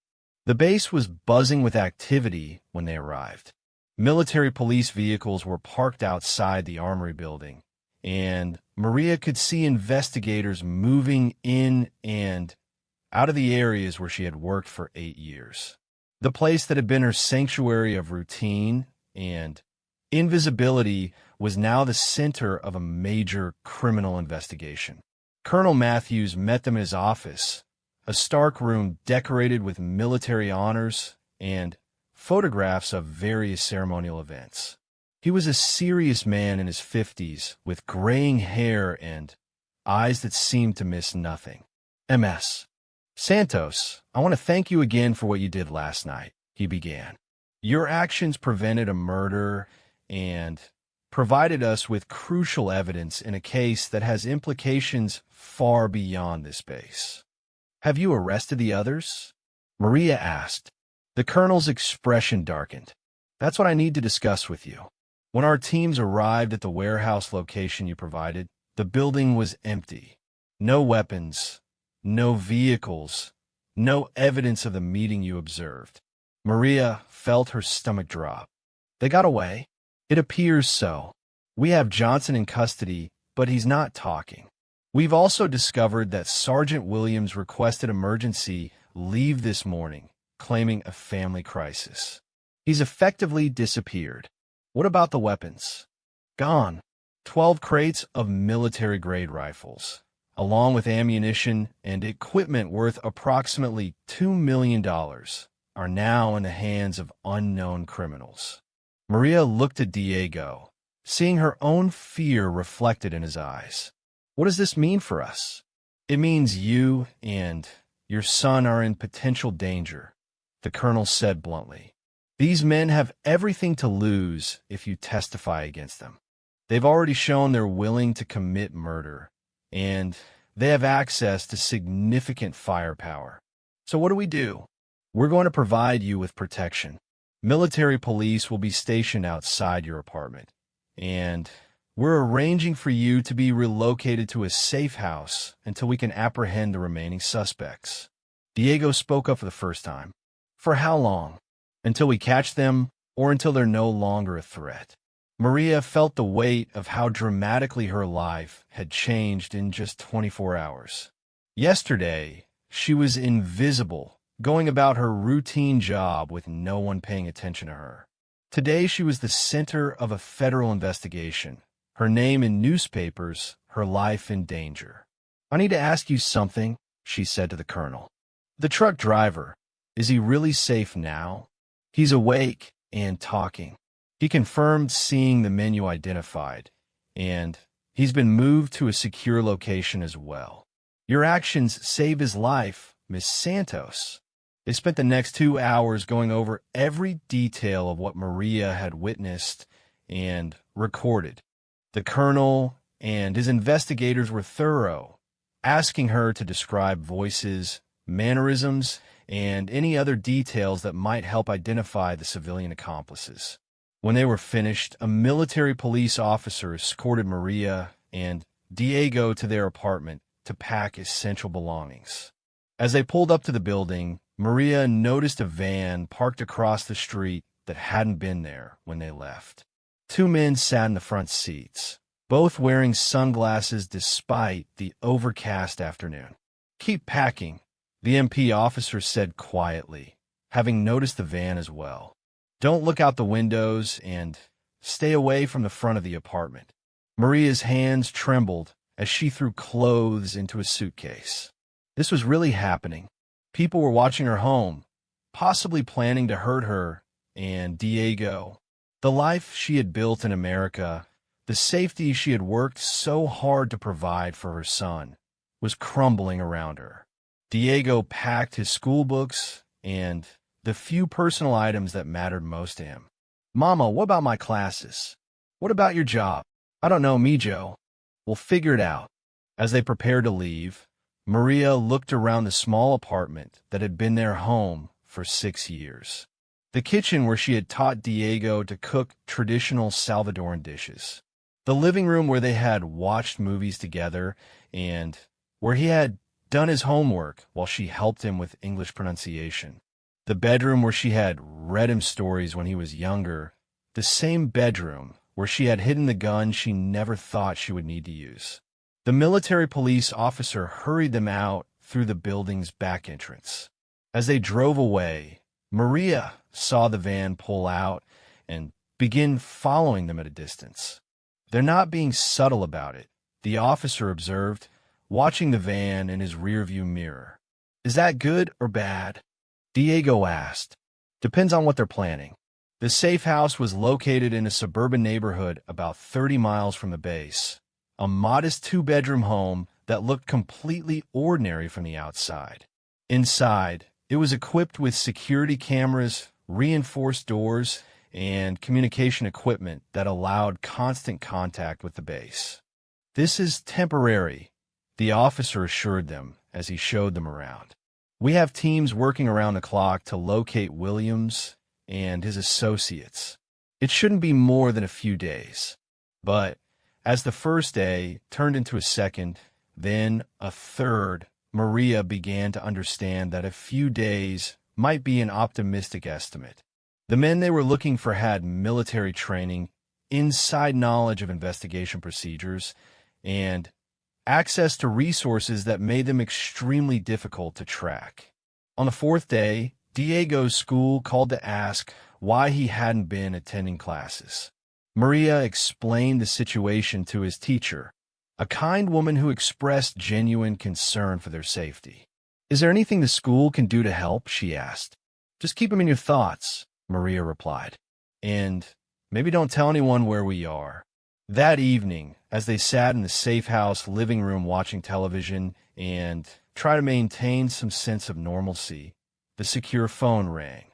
The base was buzzing with activity when they arrived. Military police vehicles were parked outside the Armory building, and Maria could see investigators moving in and out of the areas where she had worked for 8 years. The place that had been her sanctuary of routine and invisibility was now the center of a major criminal investigation. Colonel Matthews met them in his office, a stark room decorated with military honors and photographs of various ceremonial events. He was a serious man in his 50s, with graying hair and eyes that seemed to miss nothing. MS. Santos, I want to thank you again for what you did last night, he began. Your actions prevented a murder and provided us with crucial evidence in a case that has implications far beyond this base. Have you arrested the others? Maria asked. The colonel's expression darkened. That's what I need to discuss with you. When our teams arrived at the warehouse location you provided, the building was empty. No weapons, no vehicles, no evidence of the meeting you observed. Maria felt her stomach drop. They got away. It appears so. We have Johnson in custody, but he's not talking. We've also discovered that Sergeant Williams requested emergency leave this morning, claiming a family crisis. He's effectively disappeared. What about the weapons? Gone. 12 crates of military-grade rifles, along with ammunition and equipment worth approximately $2 million, are now in the hands of unknown criminals. Maria looked at Diego, seeing her own fear reflected in his eyes. What does this mean for us? It means you and your son are in potential danger, the colonel said bluntly. These men have everything to lose if you testify against them. They've already shown they're willing to commit murder, and they have access to significant firepower. So what do? We're going to provide you with protection. Military police will be stationed outside your apartment, and we're arranging for you to be relocated to a safe house until we can apprehend the remaining suspects. Diego spoke up for the first time. For how long? Until we catch them, or until they're no longer a threat? Maria felt the weight of how dramatically her life had changed in just 24 hours. Yesterday, she was invisible, going about her routine job with no one paying attention to her. Today, she was the center of a federal investigation. Her name in newspapers, her life in danger. I need to ask you something, she said to the colonel. The truck driver, is he really safe now? He's awake and talking. He confirmed seeing the men you identified, and he's been moved to a secure location as well. Your actions saved his life, Miss Santos. They spent the next 2 hours going over every detail of what Maria had witnessed and recorded. The colonel and his investigators were thorough, asking her to describe voices, mannerisms, and any other details that might help identify the civilian accomplices. When they were finished, a military police officer escorted Maria and Diego to their apartment to pack essential belongings. As they pulled up to the building, Maria noticed a van parked across the street that hadn't been there when they left. 2 men sat in the front seats, both wearing sunglasses despite the overcast afternoon. Keep packing, the MP officer said quietly, having noticed the van as well. Don't look out the windows and stay away from the front of the apartment. Maria's hands trembled as she threw clothes into a suitcase. This was really happening. People were watching her home, possibly planning to hurt her and Diego. The life she had built in America, the safety she had worked so hard to provide for her son, was crumbling around her. Diego packed his school books and the few personal items that mattered most to him. Mama, what about my classes? What about your job? I don't know, me, Joe. We'll figure it out. As they prepared to leave, Maria looked around the small apartment that had been their home for 6 years. The kitchen where she had taught Diego to cook traditional Salvadoran dishes. The living room where they had watched movies together and where he had done his homework while she helped him with English pronunciation. The bedroom where she had read him stories when he was younger, the same bedroom where she had hidden the gun she never thought she would need to use. The military police officer hurried them out through the building's back entrance. As they drove away, Maria saw the van pull out and begin following them at a distance. "They're not being subtle about it," the officer observed, watching the van in his rearview mirror. "Is that good or bad?" Diego asked. "Depends on what they're planning." The safe house was located in a suburban neighborhood about 30 miles from the base, a modest two-bedroom home that looked completely ordinary from the outside. Inside, it was equipped with security cameras, reinforced doors, and communication equipment that allowed constant contact with the base. "This is temporary," the officer assured them as he showed them around. "We have teams working around the clock to locate Williams and his associates. It shouldn't be more than a few days." But as the first day turned into a second, then a third, Maria began to understand that a few days might be an optimistic estimate. The men they were looking for had military training, inside knowledge of investigation procedures, and access to resources that made them extremely difficult to track. On the fourth day, Diego's school called to ask why he hadn't been attending classes. Maria explained the situation to his teacher, a kind woman who expressed genuine concern for their safety. "Is there anything the school can do to help?" she asked. "Just keep them in your thoughts," Maria replied. "And maybe don't tell anyone where we are." That evening, as they sat in the safe house living room watching television and try to maintain some sense of normalcy, the secure phone rang.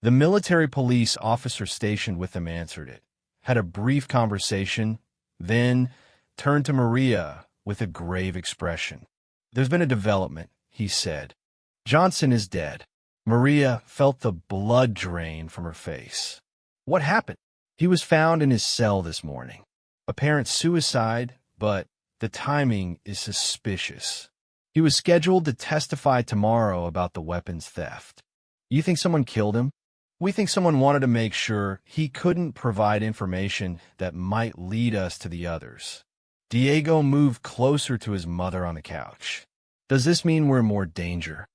The military police officer stationed with them answered it, had a brief conversation, then turned to Maria with a grave expression. "There's been a development," he said. "Johnson is dead." Maria felt the blood drain from her face. "What happened?" "He was found in his cell this morning. Apparent suicide, but the timing is suspicious. He was scheduled to testify tomorrow about the weapons theft." "You think someone killed him?" "We think someone wanted to make sure he couldn't provide information that might lead us to the others." Diego moved closer to his mother on the couch. "Does this mean we're in more danger?"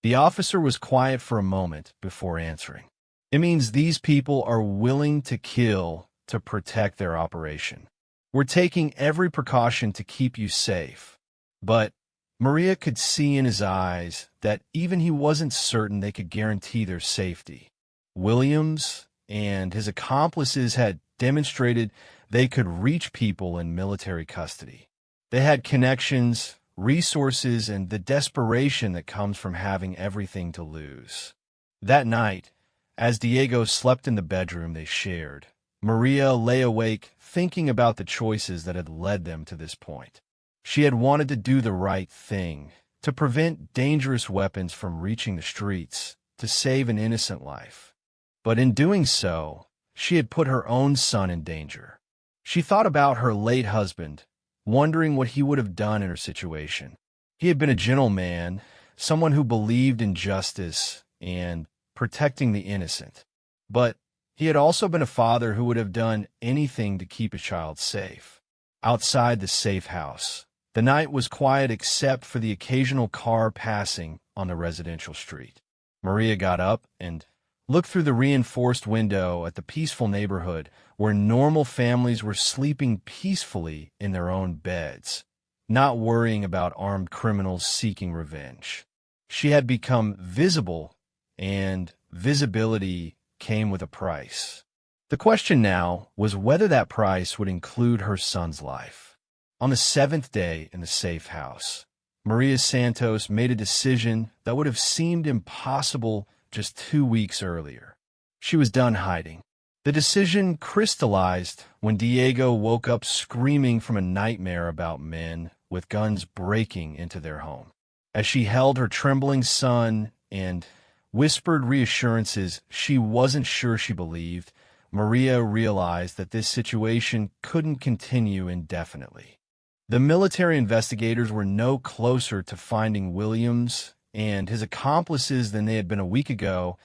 The officer was quiet for a moment before answering. "It means these people are willing to kill to protect their operation. We're taking every precaution to keep you safe." But Maria could see in his eyes that even he wasn't certain they could guarantee their safety. Williams and his accomplices had demonstrated they could reach people in military custody. They had connections, resources, and the desperation that comes from having everything to lose. That night, as Diego slept in the bedroom they shared, Maria lay awake thinking about the choices that had led them to this point. She had wanted to do the right thing, to prevent dangerous weapons from reaching the streets, to save an innocent life. But in doing so, she had put her own son in danger. She thought about her late husband, wondering what he would have done in her situation. He had been a gentleman, someone who believed in justice and protecting the innocent. But he had also been a father who would have done anything to keep his child safe. Outside the safe house, the night was quiet except for the occasional car passing on the residential street. Maria got up and looked through the reinforced window at the peaceful neighborhood where normal families were sleeping peacefully in their own beds, not worrying about armed criminals seeking revenge. She had become visible, and visibility came with a price. The question now was whether that price would include her son's life. On the seventh day in the safe house, Maria Santos made a decision that would have seemed impossible just 2 weeks earlier. She was done hiding. The decision crystallized when Diego woke up screaming from a nightmare about men with guns breaking into their home. As she held her trembling son and whispered reassurances she wasn't sure she believed, Maria realized that this situation couldn't continue indefinitely. The military investigators were no closer to finding Williams and his accomplices than they had been a week ago,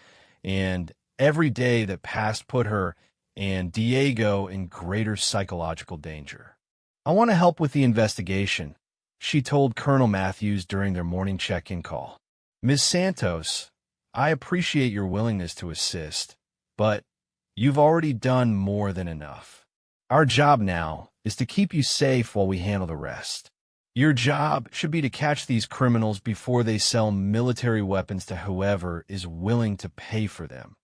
and every day that passed put her and Diego in greater psychological danger. "I want to help with the investigation," she told Colonel Matthews during their morning check-in call. "Ms. Santos, I appreciate your willingness to assist, but you've already done more than enough. Our job now is to keep you safe while we handle the rest. Your job should be to catch these criminals before they sell military weapons to whoever is willing to pay for them,"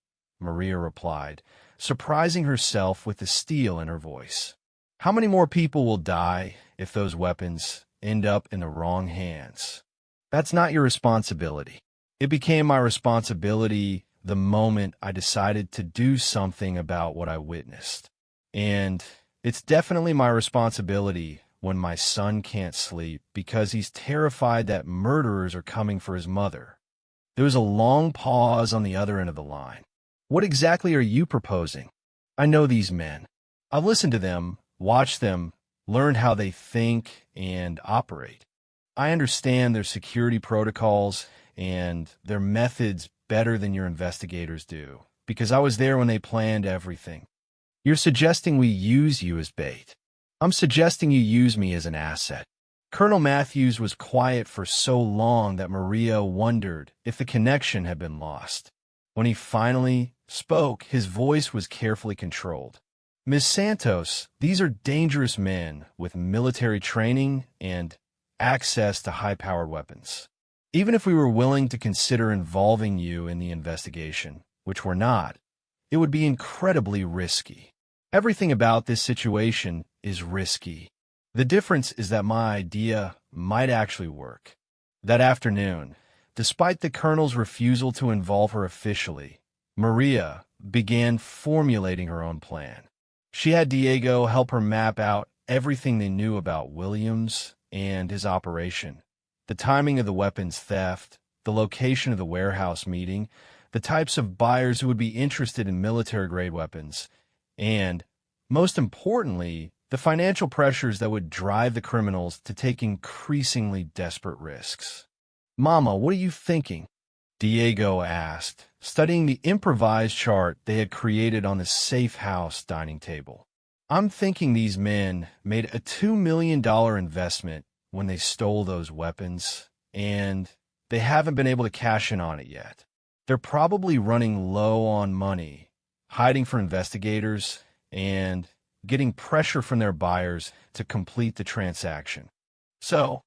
Maria replied, surprising herself with the steel in her voice. "How many more people will die if those weapons end up in the wrong hands? That's not your responsibility. It became my responsibility the moment I decided to do something about what I witnessed. And it's definitely my responsibility when my son can't sleep because he's terrified that murderers are coming for his mother." There was a long pause on the other end of the line. "What exactly are you proposing? I know these men. I've listened to them, watched them, learned how they think and operate. I understand their security protocols and their methods better than your investigators do, because I was there when they planned everything. You're suggesting we use you as bait. I'm suggesting you use me as an asset." Colonel Matthews was quiet for so long that Maria wondered if the connection had been lost. When he finally spoke, his voice was carefully controlled. "Ms. Santos, these are dangerous men with military training and access to high-powered weapons. Even if we were willing to consider involving you in the investigation, which we're not, it would be incredibly risky. Everything about this situation is risky. The difference is that my idea might actually work." That afternoon, despite the colonel's refusal to involve her officially, Maria began formulating her own plan. She had Diego help her map out everything they knew about Williams and his operation: the timing of the weapons theft, the location of the warehouse meeting, the types of buyers who would be interested in military-grade weapons, and, most importantly, the financial pressures that would drive the criminals to take increasingly desperate risks. "Mama, what are you thinking?" Diego asked, studying the improvised chart they had created on the safe house dining table. "I'm thinking these men made a $2 million investment when they stole those weapons, and they haven't been able to cash in on it yet. They're probably running low on money, hiding from investigators, and getting pressure from their buyers to complete the transaction. So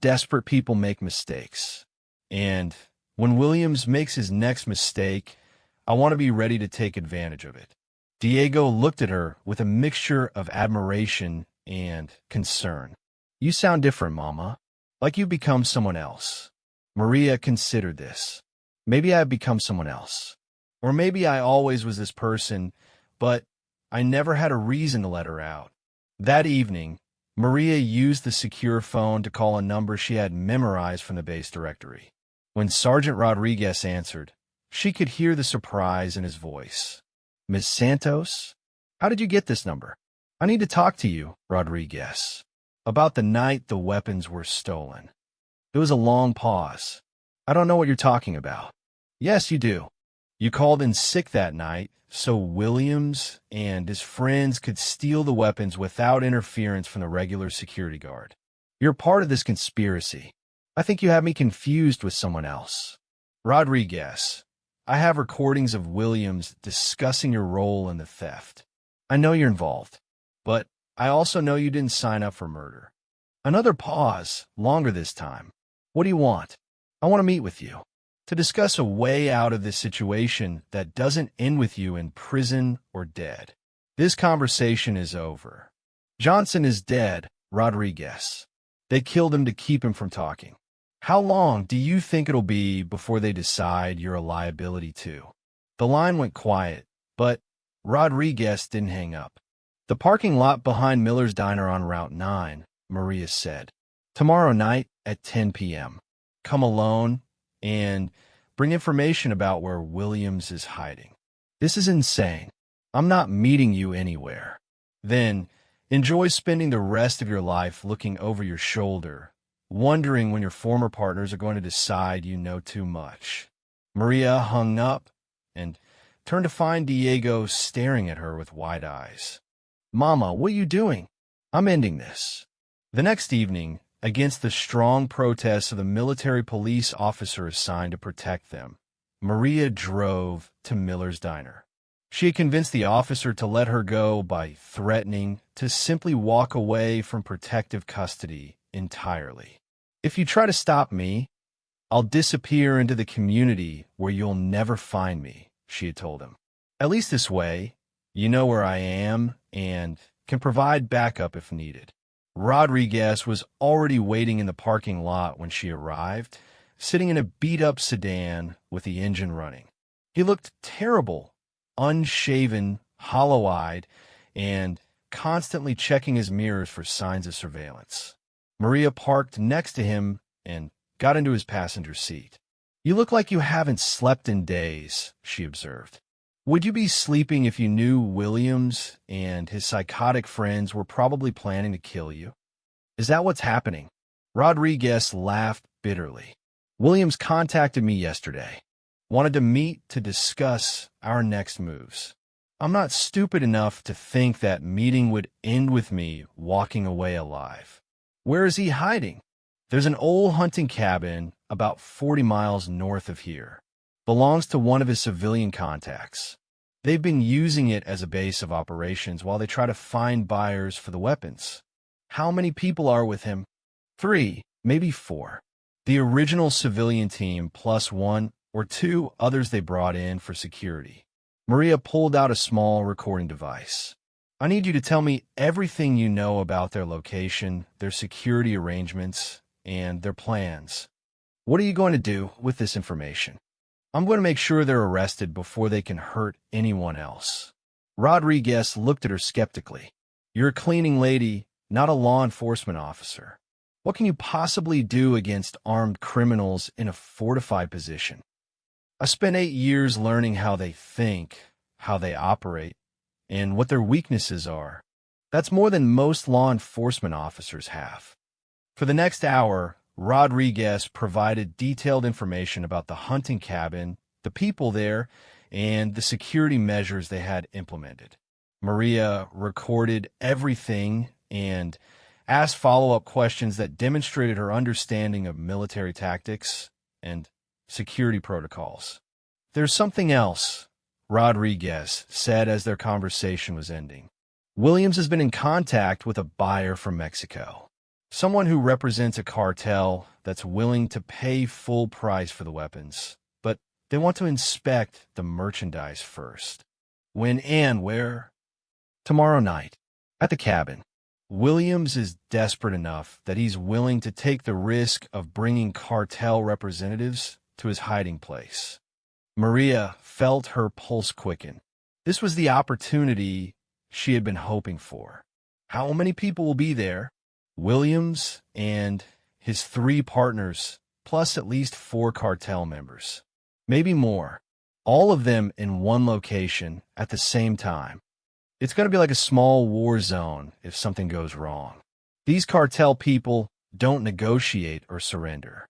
desperate people make mistakes. And when Williams makes his next mistake, I want to be ready to take advantage of it." Diego looked at her with a mixture of admiration and concern. "You sound different, Mama. Like you've become someone else." Maria considered this. Maybe I've become someone else. Or maybe I always was this person, but I never had a reason to let her out. That evening, Maria used the secure phone to call a number she had memorized from the base directory. When Sergeant Rodriguez answered, she could hear the surprise in his voice. "Ms. Santos? How did you get this number?" "I need to talk to you, Rodriguez, about the night the weapons were stolen." There was a long pause. "I don't know what you're talking about." "Yes, you do. You called in sick that night so Williams and his friends could steal the weapons without interference from the regular security guard. You're part of this conspiracy. I think you have me confused with someone else." "Rodriguez, I have recordings of Williams discussing your role in the theft. I know you're involved, but I also know you didn't sign up for murder." Another pause, longer this time. "What do you want?" "I want to meet with you to discuss a way out of this situation that doesn't end with you in prison or dead. This conversation is over. Johnson is dead, Rodriguez. They killed him to keep him from talking. How long do you think it'll be before they decide you're a liability too?" The line went quiet, but Rodriguez didn't hang up. "The parking lot behind Miller's Diner on Route 9, Maria said. "Tomorrow night at 10 p.m. Come alone and bring information about where Williams is hiding." "This is insane. I'm not meeting you anywhere." Then, Enjoy spending the rest of your life looking over your shoulder, wondering when your former partners are going to decide you know too much. Maria hung up and turned to find Diego staring at her with wide eyes. Mama, what are you doing? I'm ending this. The next evening, against the strong protests of the military police officer assigned to protect them, Maria drove to Miller's Diner. She had convinced the officer to let her go by threatening to simply walk away from protective custody entirely. If you try to stop me, I'll disappear into the community where you'll never find me, she had told him. At least this way, you know where I am and can provide backup if needed. Rodriguez was already waiting in the parking lot when she arrived, sitting in a beat-up sedan with the engine running. He looked terrible, unshaven, hollow-eyed, and constantly checking his mirrors for signs of surveillance. Maria parked next to him and got into his passenger seat. You look like you haven't slept in days, she observed. Would you be sleeping if you knew Williams and his psychotic friends were probably planning to kill you? Is that what's happening? Rodriguez laughed bitterly. Williams contacted me yesterday. Wanted to meet to discuss our next moves. I'm not stupid enough to think that meeting would end with me walking away alive. Where is he hiding? There's an old hunting cabin about 40 miles north of here. Belongs to one of his civilian contacts. They've been using it as a base of operations while they try to find buyers for the weapons. How many people are with him? 3, maybe 4. The original civilian team plus 1 or 2 others they brought in for security. Maria pulled out a small recording device. I need you to tell me everything you know about their location, their security arrangements, and their plans. What are you going to do with this information? I'm going to make sure they're arrested before they can hurt anyone else. Rodriguez looked at her skeptically. You're a cleaning lady, not a law enforcement officer. What can you possibly do against armed criminals in a fortified position? I spent 8 years learning how they think, how they operate, and what their weaknesses are. That's more than most law enforcement officers have. For the next hour, Rodriguez provided detailed information about the hunting cabin, the people there, and the security measures they had implemented. Maria recorded everything and asked follow-up questions that demonstrated her understanding of military tactics and security protocols. There's something else, Rodriguez said as their conversation was ending. Williams has been in contact with a buyer from Mexico. Someone who represents a cartel that's willing to pay full price for the weapons, but they want to inspect the merchandise first. When and where? Tomorrow night, at the cabin. Williams is desperate enough that he's willing to take the risk of bringing cartel representatives to his hiding place. Maria felt her pulse quicken. This was the opportunity she had been hoping for. How many people will be there? Williams and his 3 partners, plus at least 4 cartel members. Maybe more. All of them in one location at the same time. It's going to be like a small war zone if something goes wrong. These cartel people don't negotiate or surrender.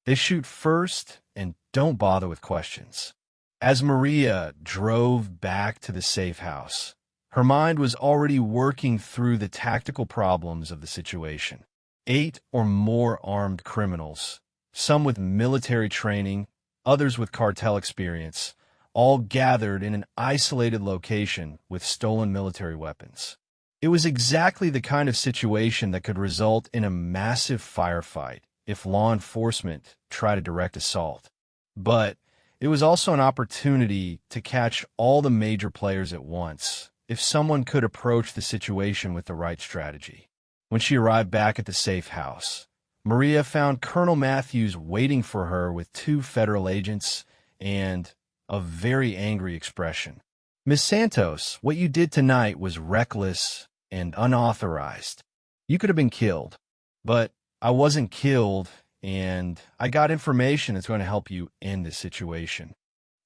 They shoot first and don't bother with questions. As Maria drove back to the safe house, her mind was already working through the tactical problems of the situation. 8 or more armed criminals, some with military training, others with cartel experience, all gathered in an isolated location with stolen military weapons. It was exactly the kind of situation that could result in a massive firefight if law enforcement tried a direct assault. But it was also an opportunity to catch all the major players at once if someone could approach the situation with the right strategy. When she arrived back at the safe house, Maria found Colonel Matthews waiting for her with 2 federal agents and a very angry expression. Miss Santos, what you did tonight was reckless and unauthorized. You could have been killed, but I wasn't killed, and I got information that's going to help you end this situation.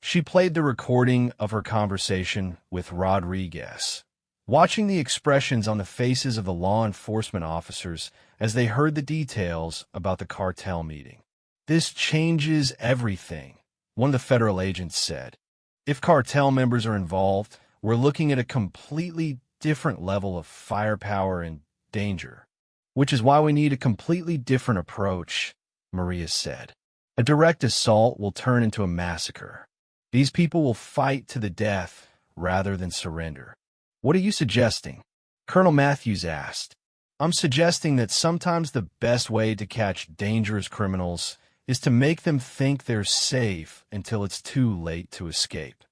She played the recording of her conversation with Rodriguez. watching the expressions on the faces of the law enforcement officers as they heard the details about the cartel meeting. "This changes everything," one of the federal agents said. "If cartel members are involved, we're looking at a completely different level of firepower and danger, which is why we need a completely different approach," Maria said. "A direct assault will turn into a massacre. These people will fight to the death rather than surrender." "What are you suggesting?" Colonel Matthews asked. "I'm suggesting that sometimes the best way to catch dangerous criminals is to make them think they're safe until it's too late to escape."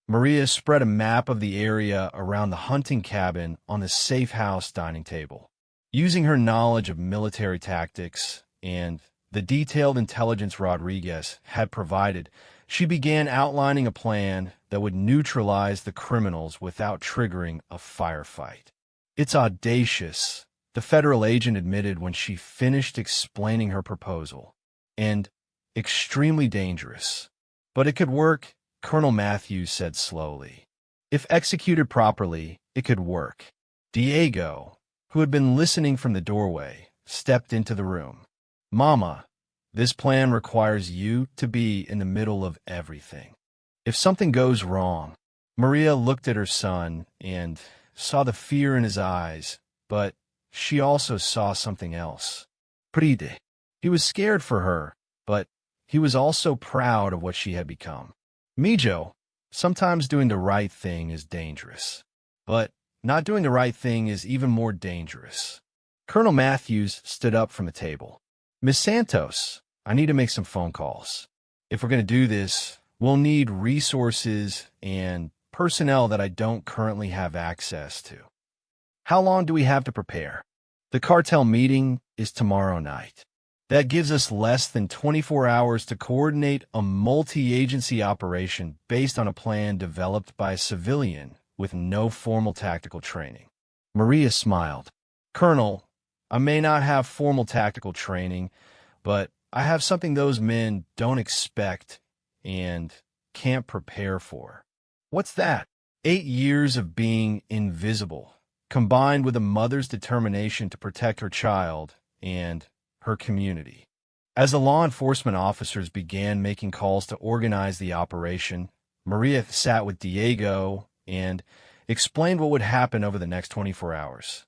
Maria spread a map of the area around the hunting cabin on the safe house dining table. Using her knowledge of military tactics and the detailed intelligence Rodriguez had provided, she began outlining a plan that would neutralize the criminals without triggering a firefight. "It's audacious," the federal agent admitted when she finished explaining her proposal, "and extremely dangerous. But it could work," Colonel Matthews said slowly. "If executed properly, it could work." Diego, who had been listening from the doorway, stepped into the room. "Mama, this plan requires you to be in the middle of everything. If something goes wrong..." Maria looked at her son and saw the fear in his eyes, but she also saw something else. Pride. He was scared for her, but he was also proud of what she had become. "Mijo, sometimes doing the right thing is dangerous, but not doing the right thing is even more dangerous." Colonel Matthews stood up from the table. "Miss Santos, I need to make some phone calls. If we're going to do this, we'll need resources and personnel that I don't currently have access to." "How long do we have to prepare?" "The cartel meeting is tomorrow night. That gives us less than 24 hours to coordinate a multi-agency operation based on a plan developed by a civilian with no formal tactical training." Maria smiled. "Colonel, I may not have formal tactical training, but I have something those men don't expect and can't prepare for." "What's that?" 8 years of being invisible, combined with a mother's determination to protect her child and her community. As the law enforcement officers began making calls to organize the operation, Maria sat with Diego and explained what would happen over the next 24 hours.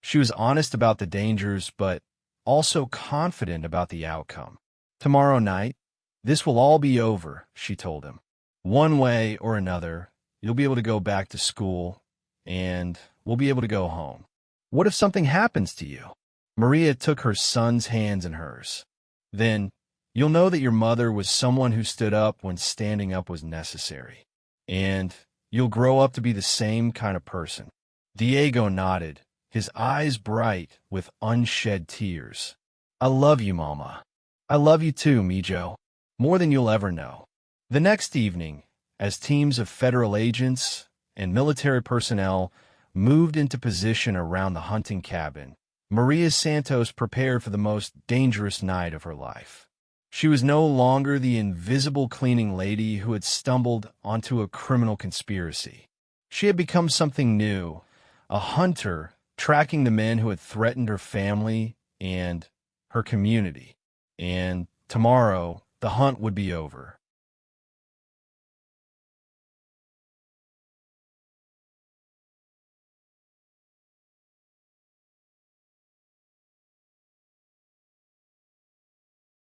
She was honest about the dangers, but also confident about the outcome. "Tomorrow night, this will all be over," she told him. "One way or another, you'll be able to go back to school, and we'll be able to go home." "What if something happens to you?" Maria took her son's hands in hers. "Then you'll know that your mother was someone who stood up when standing up was necessary, and you'll grow up to be the same kind of person." Diego nodded, his eyes bright with unshed tears. "I love you, Mama. I love you too, Mijo, more than you'll ever know." The next evening, as teams of federal agents and military personnel moved into position around the hunting cabin, Maria Santos prepared for the most dangerous night of her life. She was no longer the invisible cleaning lady who had stumbled onto a criminal conspiracy. She had become something new, a hunter tracking the men who had threatened her family and her community. And tomorrow, the hunt would be over.